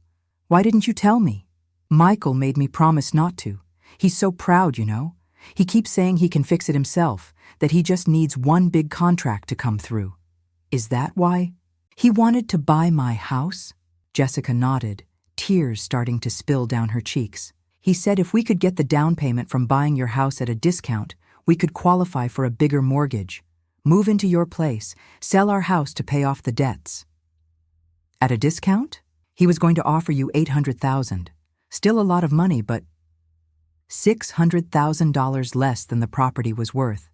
"Why didn't you tell me?" "Michael made me promise not to. He's so proud, you know. He keeps saying he can fix it himself, that he just needs one big contract to come through." "Is that why?" "He wanted to buy my house?" Jessica nodded, tears starting to spill down her cheeks. "He said if we could get the down payment from buying your house at a discount, we could qualify for a bigger mortgage, move into your place, sell our house to pay off the debts." "At a discount?" "He was going to offer you $800,000. Still a lot of money, but $600,000 less than the property was worth."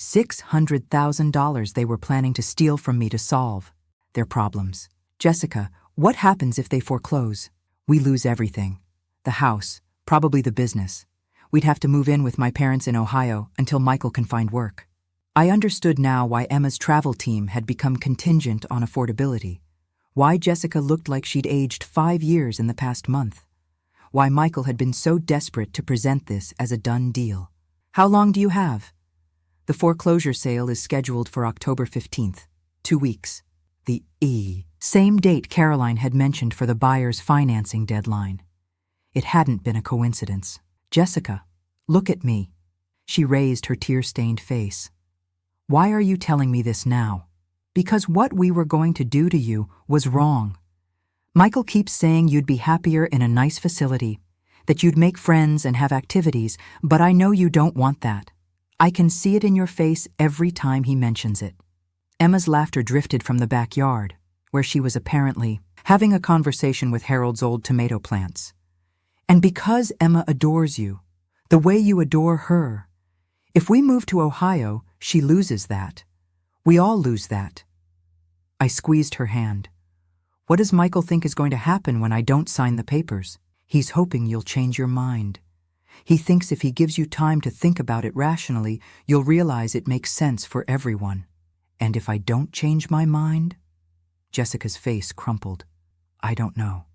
$600,000 they were planning to steal from me to solve their problems. Jessica, what happens if they foreclose? We lose everything. The house, probably the business. We'd have to move in with my parents in Ohio until Michael can find work. I understood now why Emma's travel team had become contingent on affordability. Why Jessica looked like she'd aged 5 years in the past month. Why Michael had been so desperate to present this as a done deal. How long do you have? The foreclosure sale is scheduled for October 15th, 2 weeks. The same date Caroline had mentioned for the buyer's financing deadline. It hadn't been a coincidence. Jessica, look at me. She raised her tear-stained face. Why are you telling me this now? Because what we were going to do to you was wrong. Michael keeps saying you'd be happier in a nice facility, that you'd make friends and have activities, but I know you don't want that. I can see it in your face every time he mentions it. Emma's laughter drifted from the backyard, where she was apparently having a conversation with Harold's old tomato plants. And because Emma adores you, the way you adore her, if we move to Ohio, she loses that. We all lose that. I squeezed her hand. What does Michael think is going to happen when I don't sign the papers? He's hoping you'll change your mind. He thinks if he gives you time to think about it rationally, you'll realize it makes sense for everyone. And if I don't change my mind? Jessica's face crumpled. I don't know.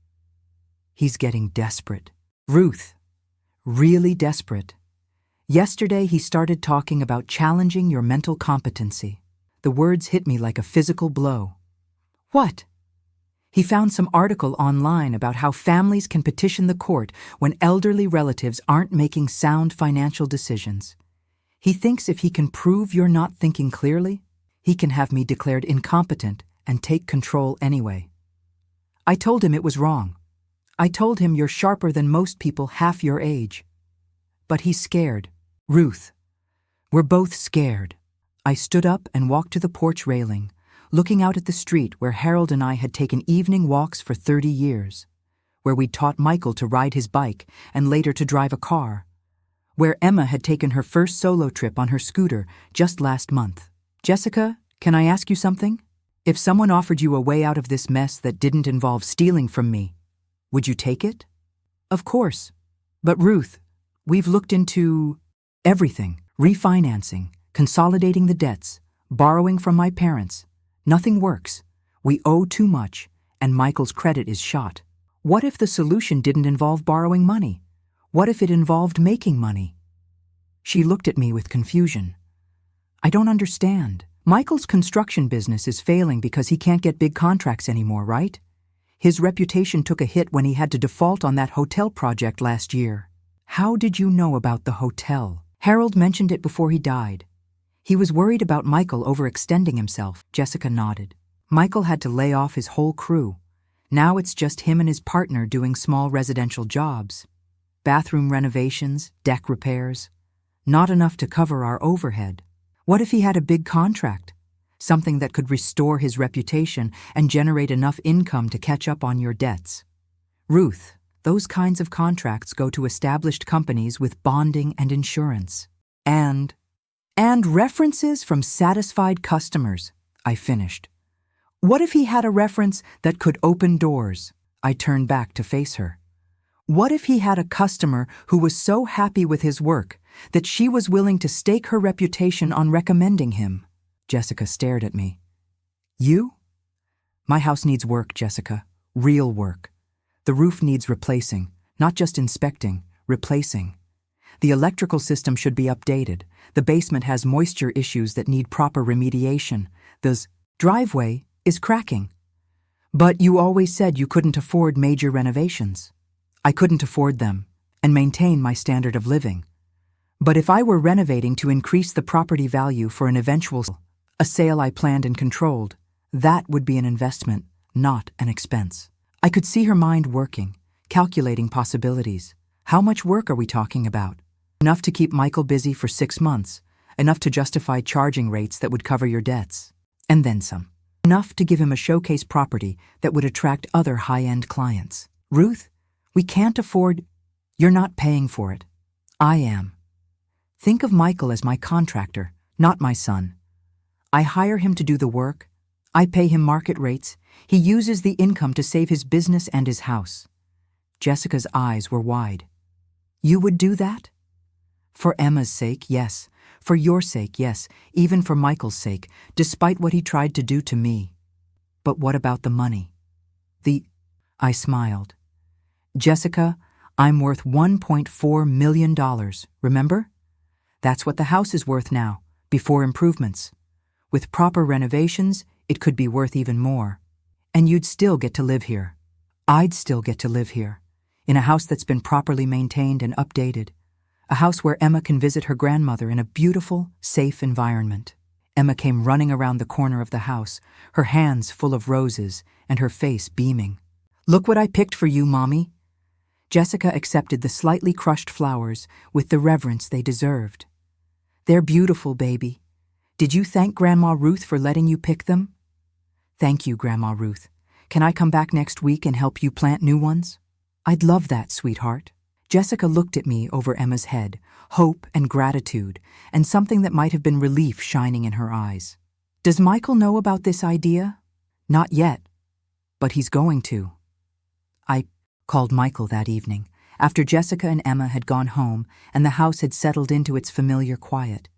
He's getting desperate. Ruth. Really desperate. Yesterday he started talking about challenging your mental competency. The words hit me like a physical blow. What? He found some article online about how families can petition the court when elderly relatives aren't making sound financial decisions. He thinks if he can prove you're not thinking clearly, he can have me declared incompetent and take control anyway. I told him it was wrong. I told him you're sharper than most people half your age. But he's scared. Ruth, we're both scared. I stood up and walked to the porch railing, looking out at the street where Harold and I had taken evening walks for 30 years, where we'd taught Michael to ride his bike and later to drive a car, where Emma had taken her first solo trip on her scooter just last month. Jessica, can I ask you something? If someone offered you a way out of this mess that didn't involve stealing from me, would you take it? Of course. But Ruth, we've looked into everything. Refinancing, consolidating the debts, borrowing from my parents. Nothing works. We owe too much, and Michael's credit is shot. What if the solution didn't involve borrowing money? What if it involved making money? She looked at me with confusion. I don't understand. Michael's construction business is failing because he can't get big contracts anymore, right? His reputation took a hit when he had to default on that hotel project last year. How did you know about the hotel? Harold mentioned it before he died. He was worried about Michael overextending himself. Jessica nodded. Michael had to lay off his whole crew. Now it's just him and his partner doing small residential jobs. Bathroom renovations, deck repairs. Not enough to cover our overhead. What if he had a big contract? Something that could restore his reputation and generate enough income to catch up on your debts. Ruth, those kinds of contracts go to established companies with bonding and insurance. And references from satisfied customers, I finished. What if he had a reference that could open doors? I turned back to face her. What if he had a customer who was so happy with his work that she was willing to stake her reputation on recommending him? Jessica stared at me. You? My house needs work, Jessica. Real work. The roof needs replacing, not just inspecting, replacing. The electrical system should be updated. The basement has moisture issues that need proper remediation. The driveway is cracking. But you always said you couldn't afford major renovations. I couldn't afford them and maintain my standard of living. But if I were renovating to increase the property value for an eventual a sale I planned and controlled, that would be an investment, not an expense. I could see her mind working, calculating possibilities. How much work are we talking about? Enough to keep Michael busy for 6 months, enough to justify charging rates that would cover your debts, and then some. Enough to give him a showcase property that would attract other high-end clients. Ruth, we can't afford. You're not paying for it. I am. Think of Michael as my contractor, Not my son. I hire him to do the work. I pay him market rates. He uses the income to save his business and his house. Jessica's eyes were wide. You would do that? For Emma's sake, yes. For your sake, yes. Even for Michael's sake, despite what he tried to do to me. But what about the money? I smiled. Jessica, I'm worth $1.4 million, remember? That's what the house is worth now, before improvements. With proper renovations, it could be worth even more. And you'd still get to live here. I'd still get to live here, in a house that's been properly maintained and updated. A house where Emma can visit her grandmother in a beautiful, safe environment. Emma came running around the corner of the house, her hands full of roses and her face beaming. Look what I picked for you, Mommy. Jessica accepted the slightly crushed flowers with the reverence they deserved. They're beautiful, baby. Did you thank Grandma Ruth for letting you pick them? Thank you, Grandma Ruth. Can I come back next week and help you plant new ones? I'd love that, sweetheart. Jessica looked at me over Emma's head, hope and gratitude, and something that might have been relief shining in her eyes. Does Michael know about this idea? Not yet, but he's going to. I called Michael that evening, after Jessica and Emma had gone home and the house had settled into its familiar quiet.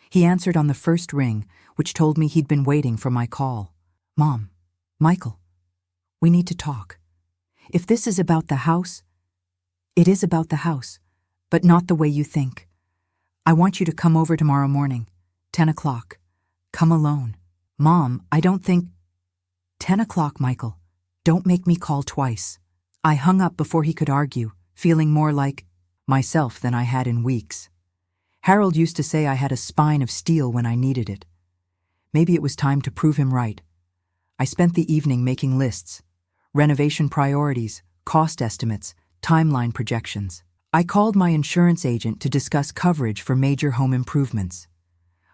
He answered on the first ring, which told me he'd been waiting for my call. Mom, Michael, we need to talk. If this is about the house, it is about the house, but not the way you think. I want you to come over tomorrow morning, 10 o'clock. Come alone. Mom, I don't think... 10 o'clock, Michael. Don't make me call twice. I hung up before he could argue, feeling more like myself than I had in weeks. Harold used to say I had a spine of steel when I needed it. Maybe it was time to prove him right. I spent the evening making lists, renovation priorities, cost estimates, timeline projections. I called my insurance agent to discuss coverage for major home improvements.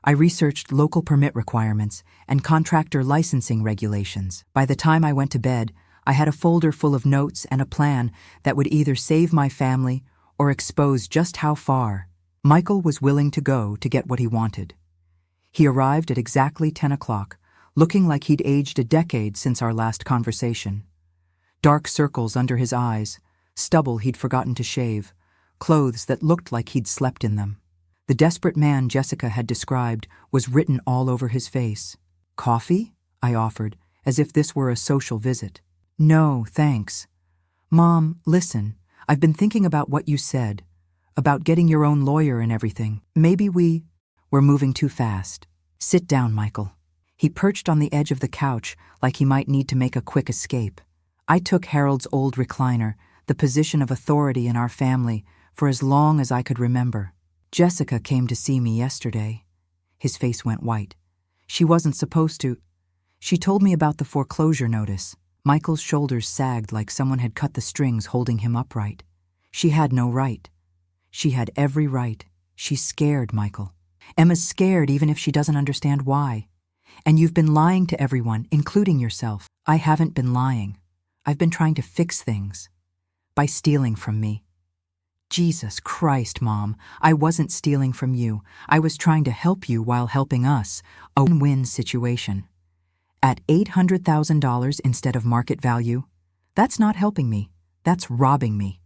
I researched local permit requirements and contractor licensing regulations. By the time I went to bed, I had a folder full of notes and a plan that would either save my family or expose just how far Michael was willing to go to get what he wanted. He arrived at exactly 10 o'clock, looking like he'd aged a decade since our last conversation. Dark circles under his eyes, stubble he'd forgotten to shave, clothes that looked like he'd slept in them. The desperate man Jessica had described was written all over his face. Coffee? I offered, as if this were a social visit. No, thanks. Mom, listen, I've been thinking about what you said, about getting your own lawyer and everything. Maybe we're moving too fast. Sit down, Michael. He perched on the edge of the couch like he might need to make a quick escape. I took Harold's old recliner, the position of authority in our family, for as long as I could remember. Jessica came to see me yesterday. His face went white. She wasn't supposed to. She told me about the foreclosure notice. Michael's shoulders sagged like someone had cut the strings holding him upright. She had no right. She had every right. She's scared, Michael. Emma's scared even if she doesn't understand why. And you've been lying to everyone, including yourself. I haven't been lying. I've been trying to fix things. By stealing from me. Jesus Christ, Mom, I wasn't stealing from you. I was trying to help you while helping us. A win-win situation. At $800,000 instead of market value? That's not helping me. That's robbing me.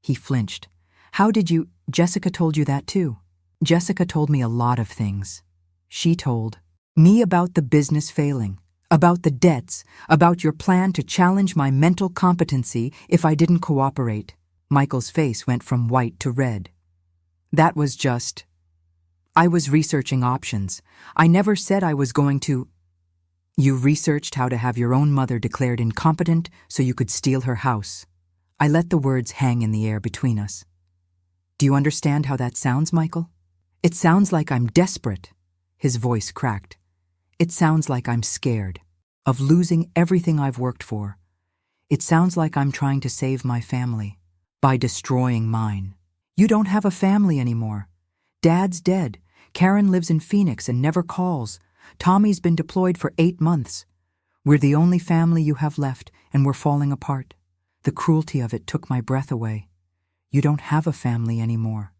He flinched. How did you... Jessica told you that too. Jessica told me a lot of things. She told me about the business failing, about the debts, about your plan to challenge my mental competency if I didn't cooperate. Michael's face went from white to red. That was just... I was researching options. I never said I was going to... You researched how to have your own mother declared incompetent so you could steal her house. I let the words hang in the air between us. Do you understand how that sounds, Michael? It sounds like I'm desperate. His voice cracked. It sounds like I'm scared of losing everything I've worked for. It sounds like I'm trying to save my family by destroying mine. You don't have a family anymore. Dad's dead. Karen lives in Phoenix and never calls. Tommy's been deployed for 8 months. We're the only family you have left, and we're falling apart. The cruelty of it took my breath away. You don't have a family anymore.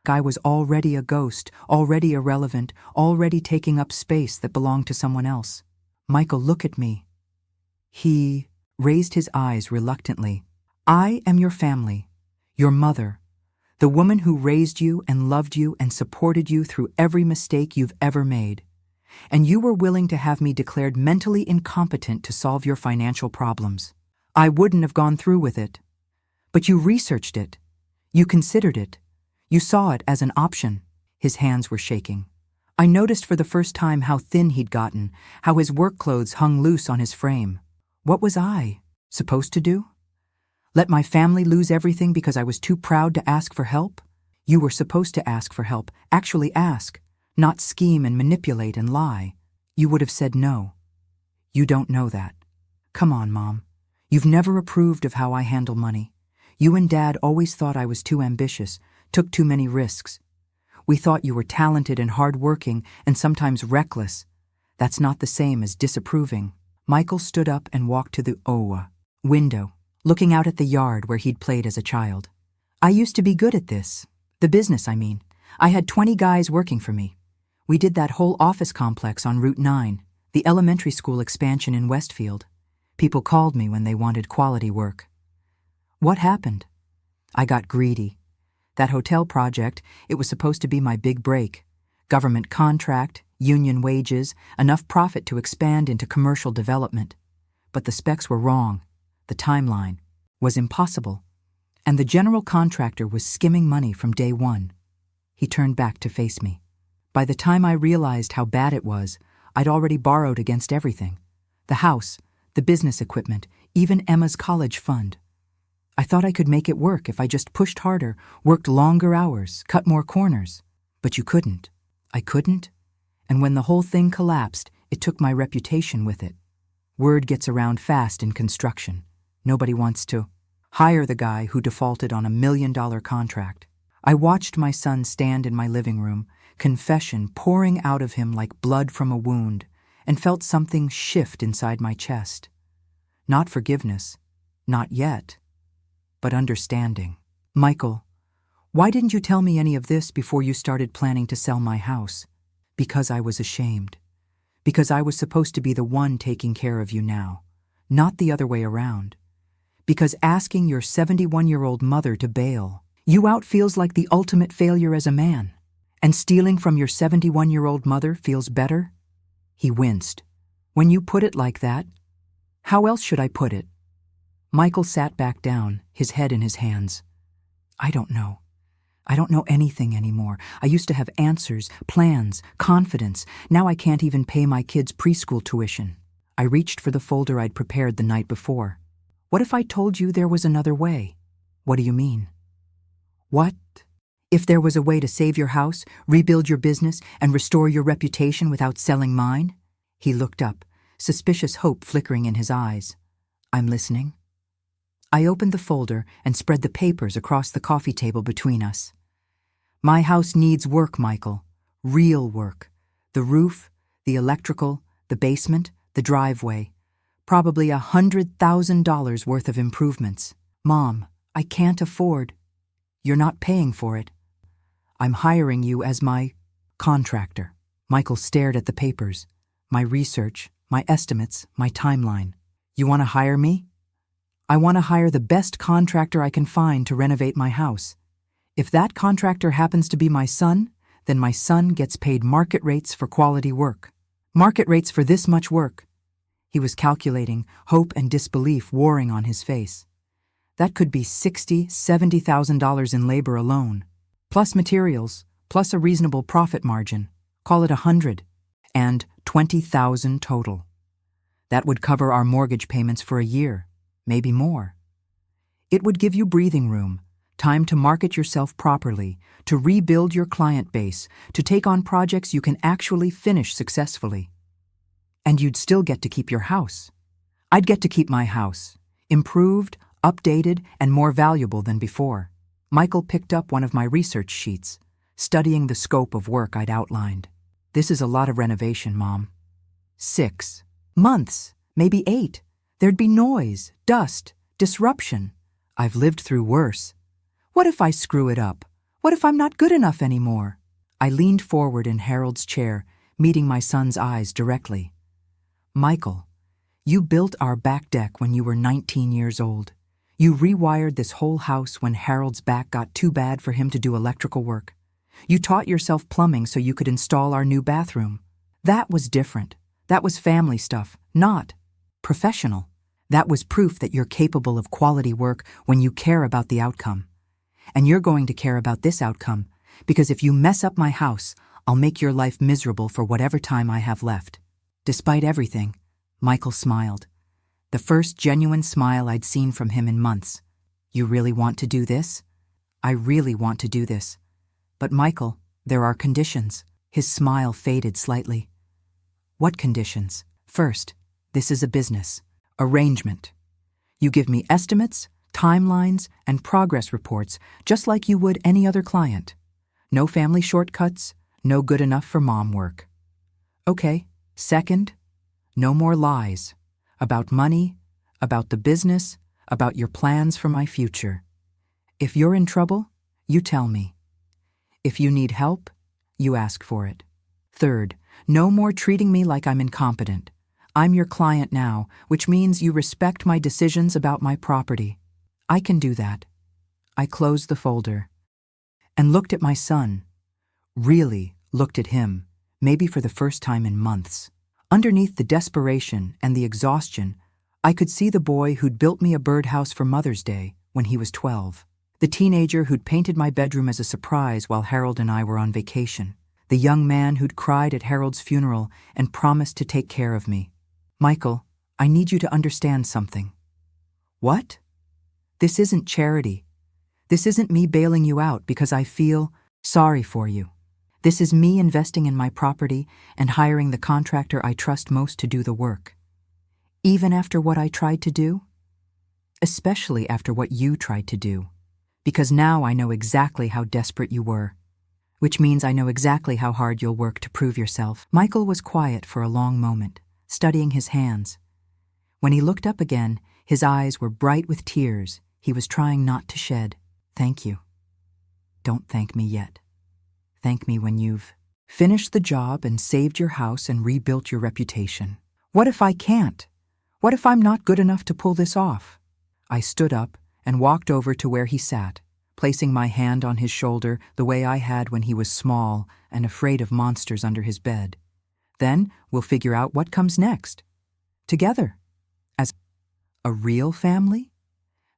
guy was already a ghost, already irrelevant, already taking up space that belonged to someone else. Michael, look at me. He raised his eyes reluctantly. I am your family, your mother, the woman who raised you and loved you and supported you through every mistake you've ever made. And you were willing to have me declared mentally incompetent to solve your financial problems. I wouldn't have gone through with it. But you researched it. You considered it. You saw it as an option. His hands were shaking. I noticed for the first time how thin he'd gotten, how his work clothes hung loose on his frame. What was I supposed to do? Let my family lose everything because I was too proud to ask for help? You were supposed to ask for help, actually ask, not scheme and manipulate and lie. You would have said no. You don't know that. Come on, Mom. You've never approved of how I handle money. You and Dad always thought I was too ambitious, took too many risks. We thought you were talented and hardworking and sometimes reckless. That's not the same as disapproving. Michael stood up and walked to the window, looking out at the yard where he'd played as a child. I used to be good at this. The business, I mean. I had 20 guys working for me. We did that whole office complex on Route 9, the elementary school expansion in Westfield. People called me when they wanted quality work. What happened? I got greedy. That hotel project, it was supposed to be my big break. Government contract, union wages, enough profit to expand into commercial development. But the specs were wrong. The timeline was impossible. And the general contractor was skimming money from day one. He turned back to face me. By the time I realized how bad it was, I'd already borrowed against everything. The house, the business equipment, even Emma's college fund. I thought I could make it work if I just pushed harder, worked longer hours, cut more corners. But you couldn't. I couldn't. And when the whole thing collapsed, it took my reputation with it. Word gets around fast in construction. Nobody wants to hire the guy who defaulted on $1 million contract. I watched my son stand in my living room, confession pouring out of him like blood from a wound, and felt something shift inside my chest. Not forgiveness, not yet, but understanding. Michael, why didn't you tell me any of this before you started planning to sell my house? Because I was ashamed. Because I was supposed to be the one taking care of you now, not the other way around. Because asking your 71-year-old mother to bail you out feels like the ultimate failure as a man, and stealing from your 71-year-old mother feels better? He winced. When you put it like that, how else should I put it? Michael sat back down, his head in his hands. I don't know. I don't know anything anymore. I used to have answers, plans, confidence. Now I can't even pay my kids' preschool tuition. I reached for the folder I'd prepared the night before. What if I told you there was another way? What do you mean? What? If there was a way to save your house, rebuild your business, and restore your reputation without selling mine? He looked up, suspicious hope flickering in his eyes. I'm listening. I opened the folder and spread the papers across the coffee table between us. My house needs work, Michael. Real work. The roof, the electrical, the basement, the driveway. Probably $100,000 worth of improvements. Mom, I can't afford. You're not paying for it. I'm hiring you as my contractor. Michael stared at the papers. My research, my estimates, my timeline. You want to hire me? I want to hire the best contractor I can find to renovate my house. If that contractor happens to be my son, then my son gets paid market rates for quality work. Market rates for this much work. He was calculating, hope and disbelief warring on his face. That could be $60,000, $70,000 in labor alone, plus materials, plus a reasonable profit margin. Call it 100, and 20,000 total. That would cover our mortgage payments for a year. Maybe more. It would give you breathing room, time to market yourself properly, to rebuild your client base, to take on projects you can actually finish successfully. And you'd still get to keep your house. I'd get to keep my house, improved, updated, and more valuable than before. Michael picked up one of my research sheets, studying the scope of work I'd outlined. This is a lot of renovation, Mom. 6 months, maybe 8. There'd be noise, dust, disruption. I've lived through worse. What if I screw it up? What if I'm not good enough anymore? I leaned forward in Harold's chair, meeting my son's eyes directly. Michael, you built our back deck when you were 19 years old. You rewired this whole house when Harold's back got too bad for him to do electrical work. You taught yourself plumbing so you could install our new bathroom. That was different. That was family stuff, not professional. That was proof that you're capable of quality work when you care about the outcome. And you're going to care about this outcome, because if you mess up my house, I'll make your life miserable for whatever time I have left. Despite everything, Michael smiled. The first genuine smile I'd seen from him in months. You really want to do this? I really want to do this. But Michael, there are conditions. His smile faded slightly. What conditions? First, this is a business arrangement. You give me estimates, timelines, and progress reports just like you would any other client. No family shortcuts, no good enough for mom work. Okay, second, no more lies. About money, about the business, about your plans for my future. If you're in trouble, you tell me. If you need help, you ask for it. Third, no more treating me like I'm incompetent. I'm your client now, which means you respect my decisions about my property. I can do that. I closed the folder and looked at my son. Really looked at him, maybe for the first time in months. Underneath the desperation and the exhaustion, I could see the boy who'd built me a birdhouse for Mother's Day when he was 12. The teenager who'd painted my bedroom as a surprise while Harold and I were on vacation. The young man who'd cried at Harold's funeral and promised to take care of me. Michael, I need you to understand something. What? This isn't charity. This isn't me bailing you out because I feel sorry for you. This is me investing in my property and hiring the contractor I trust most to do the work. Even after what I tried to do? Especially after what you tried to do. Because now I know exactly how desperate you were. Which means I know exactly how hard you'll work to prove yourself. Michael was quiet for a long moment, studying his hands. When he looked up again, his eyes were bright with tears he was trying not to shed. Thank you. Don't thank me yet. Thank me when you've finished the job and saved your house and rebuilt your reputation. What if I can't? What if I'm not good enough to pull this off? I stood up and walked over to where he sat, placing my hand on his shoulder the way I had when he was small and afraid of monsters under his bed. Then we'll figure out what comes next. Together. As a real family?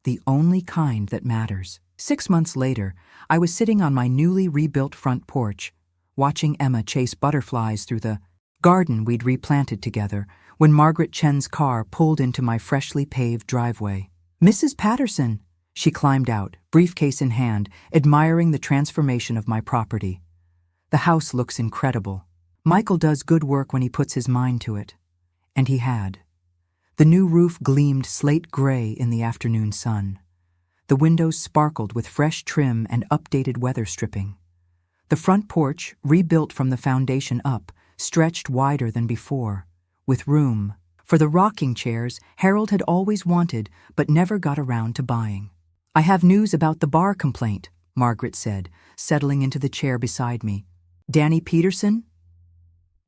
The only kind that matters. 6 months later, I was sitting on my newly rebuilt front porch, watching Emma chase butterflies through the garden we'd replanted together when Margaret Chen's car pulled into my freshly paved driveway. Mrs. Patterson, she climbed out, briefcase in hand, admiring the transformation of my property. The house looks incredible. Michael does good work when he puts his mind to it. And he had. The new roof gleamed slate gray in the afternoon sun. The windows sparkled with fresh trim and updated weather stripping. The front porch, rebuilt from the foundation up, stretched wider than before, with room for the rocking chairs Harold had always wanted but never got around to buying. I have news about the bar complaint, Margaret said, settling into the chair beside me. Danny Peterson?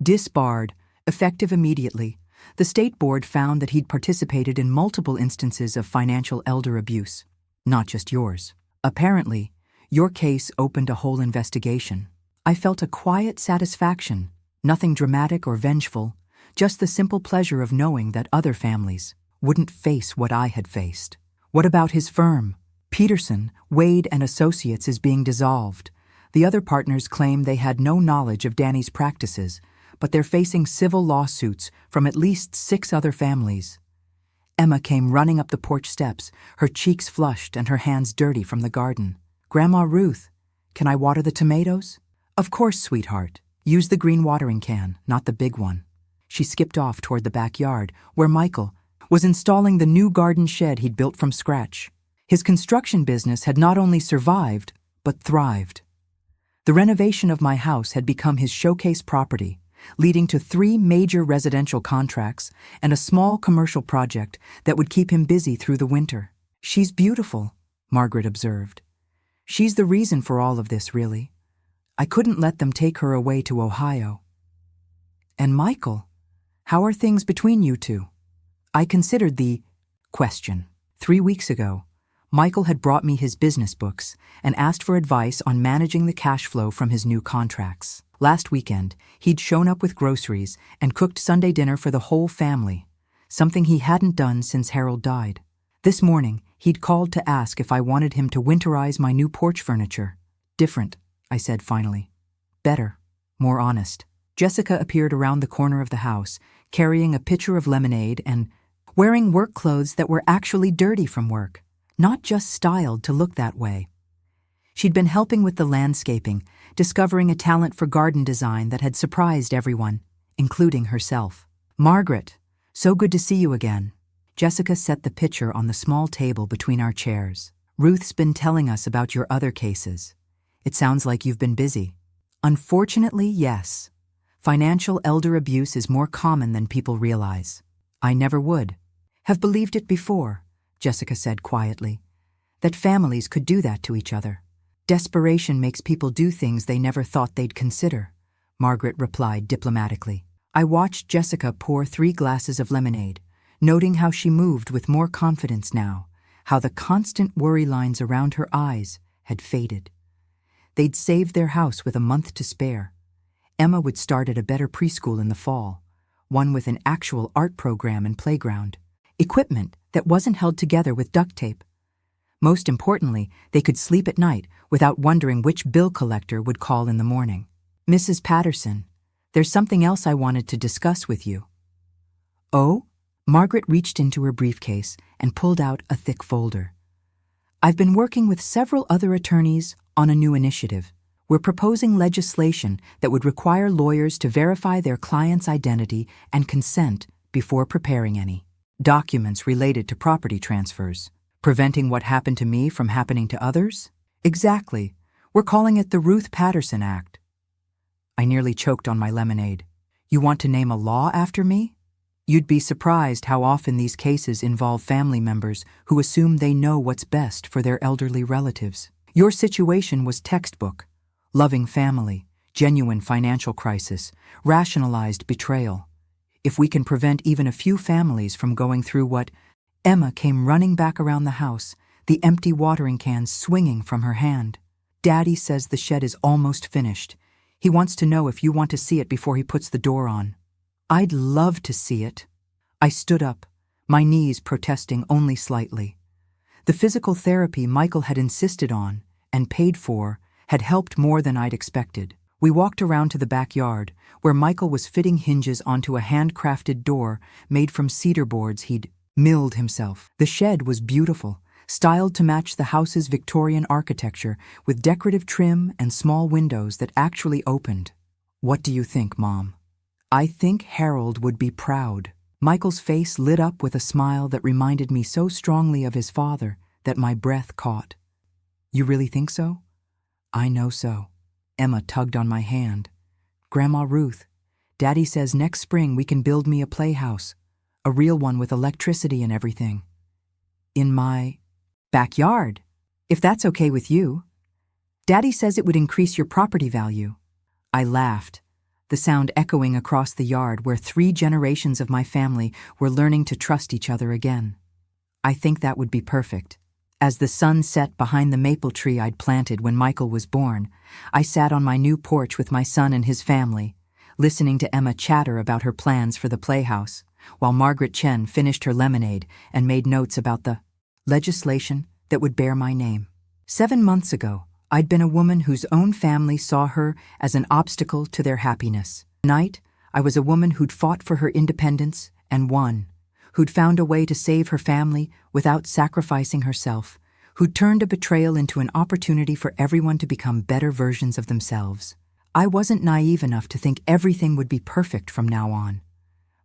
Disbarred, effective immediately. The state board found that he'd participated in multiple instances of financial elder abuse. Not just yours. Apparently, your case opened a whole investigation. I felt a quiet satisfaction, nothing dramatic or vengeful, just the simple pleasure of knowing that other families wouldn't face what I had faced. What about his firm? Peterson, Wade and Associates is being dissolved. The other partners claim they had no knowledge of Danny's practices, but they're facing civil lawsuits from at least 6 other families. Emma came running up the porch steps, her cheeks flushed and her hands dirty from the garden. Grandma Ruth, can I water the tomatoes? Of course, sweetheart. Use the green watering can, not the big one. She skipped off toward the backyard, where Michael was installing the new garden shed he'd built from scratch. His construction business had not only survived, but thrived. The renovation of my house had become his showcase property, leading to 3 major residential contracts and a small commercial project that would keep him busy through the winter. She's beautiful, Margaret observed. She's the reason for all of this, really. I couldn't let them take her away to Ohio. And Michael, how are things between you two? I considered the question. 3 weeks ago, Michael had brought me his business books and asked for advice on managing the cash flow from his new contracts. Last weekend, he'd shown up with groceries and cooked Sunday dinner for the whole family, something he hadn't done since Harold died. This morning, he'd called to ask if I wanted him to winterize my new porch furniture. Different, I said finally. Better, more honest. Jessica appeared around the corner of the house, carrying a pitcher of lemonade and wearing work clothes that were actually dirty from work, not just styled to look that way. She'd been helping with the landscaping, discovering a talent for garden design that had surprised everyone, including herself. "Margaret, so good to see you again." Jessica set the pitcher on the small table between our chairs. "Ruth's been telling us about your other cases. It sounds like you've been busy." "Unfortunately, yes. Financial elder abuse is more common than people realize. I never would have believed it before," Jessica said quietly, "that families could do that to each other. Desperation makes people do things they never thought they'd consider," Margaret replied diplomatically. I watched Jessica pour 3 glasses of lemonade, noting how she moved with more confidence now, how the constant worry lines around her eyes had faded. They'd saved their house with a month to spare. Emma would start at a better preschool in the fall, one with an actual art program and playground, equipment that wasn't held together with duct tape. Most importantly, they could sleep at night without wondering which bill collector would call in the morning. "Mrs. Patterson, there's something else I wanted to discuss with you." "Oh?" Margaret reached into her briefcase and pulled out a thick folder. "I've been working with several other attorneys on a new initiative. We're proposing legislation that would require lawyers to verify their client's identity and consent before preparing any documents related to property transfers. Preventing what happened to me from happening to others?" "Exactly. We're calling it the Ruth Patterson Act." I nearly choked on my lemonade. "You want to name a law after me?" You'd be surprised how often these cases involve family members who assume they know what's best for their elderly relatives. Your situation was textbook. Loving family, genuine financial crisis, rationalized betrayal. If we can prevent even a few families from going through what— Emma came running back around the house, the empty watering can swinging from her hand. "Daddy says the shed is almost finished. He wants to know if you want to see it before he puts the door on." "I'd love to see it." I stood up, my knees protesting only slightly. The physical therapy Michael had insisted on, and paid for, had helped more than I'd expected. We walked around to the backyard, where Michael was fitting hinges onto a handcrafted door made from cedar boards he'd milled himself. The shed was beautiful, styled to match the house's Victorian architecture, with decorative trim and small windows that actually opened. "What do you think, Mom?" "I think Harold would be proud." Michael's face lit up with a smile that reminded me so strongly of his father that my breath caught. "You really think so?" "I know so." Emma tugged on my hand. "Grandma Ruth, Daddy says next spring we can build me a playhouse, a real one with electricity and everything. In my backyard, if that's okay with you. Daddy says it would increase your property value." I laughed, the sound echoing across the yard where 3 generations of my family were learning to trust each other again. "I think that would be perfect." As the sun set behind the maple tree I'd planted when Michael was born, I sat on my new porch with my son and his family, listening to Emma chatter about her plans for the playhouse, while Margaret Chen finished her lemonade and made notes about the legislation that would bear my name. 7 months ago, I'd been a woman whose own family saw her as an obstacle to their happiness. Tonight, I was a woman who'd fought for her independence and won, who'd found a way to save her family without sacrificing herself, who'd turned a betrayal into an opportunity for everyone to become better versions of themselves. I wasn't naive enough to think everything would be perfect from now on.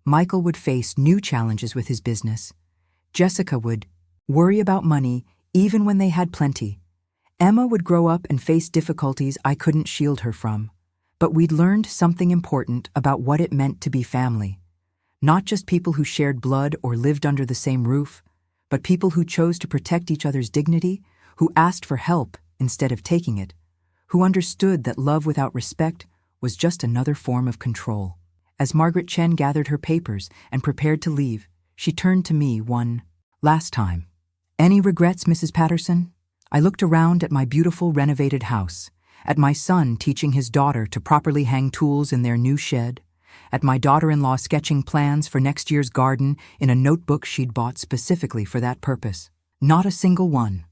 Michael would face new challenges with his business. Jessica would worry about money even when they had plenty. Emma would grow up and face difficulties I couldn't shield her from. But we'd learned something important about what it meant to be family. Not just people who shared blood or lived under the same roof, but people who chose to protect each other's dignity, who asked for help instead of taking it, who understood that love without respect was just another form of control. As Margaret Chen gathered her papers and prepared to leave, she turned to me one last time. "Any regrets, Mrs. Patterson?" I looked around at my beautiful renovated house, at my son teaching his daughter to properly hang tools in their new shed, at my daughter-in-law sketching plans for next year's garden in a notebook she'd bought specifically for that purpose. Not a single one.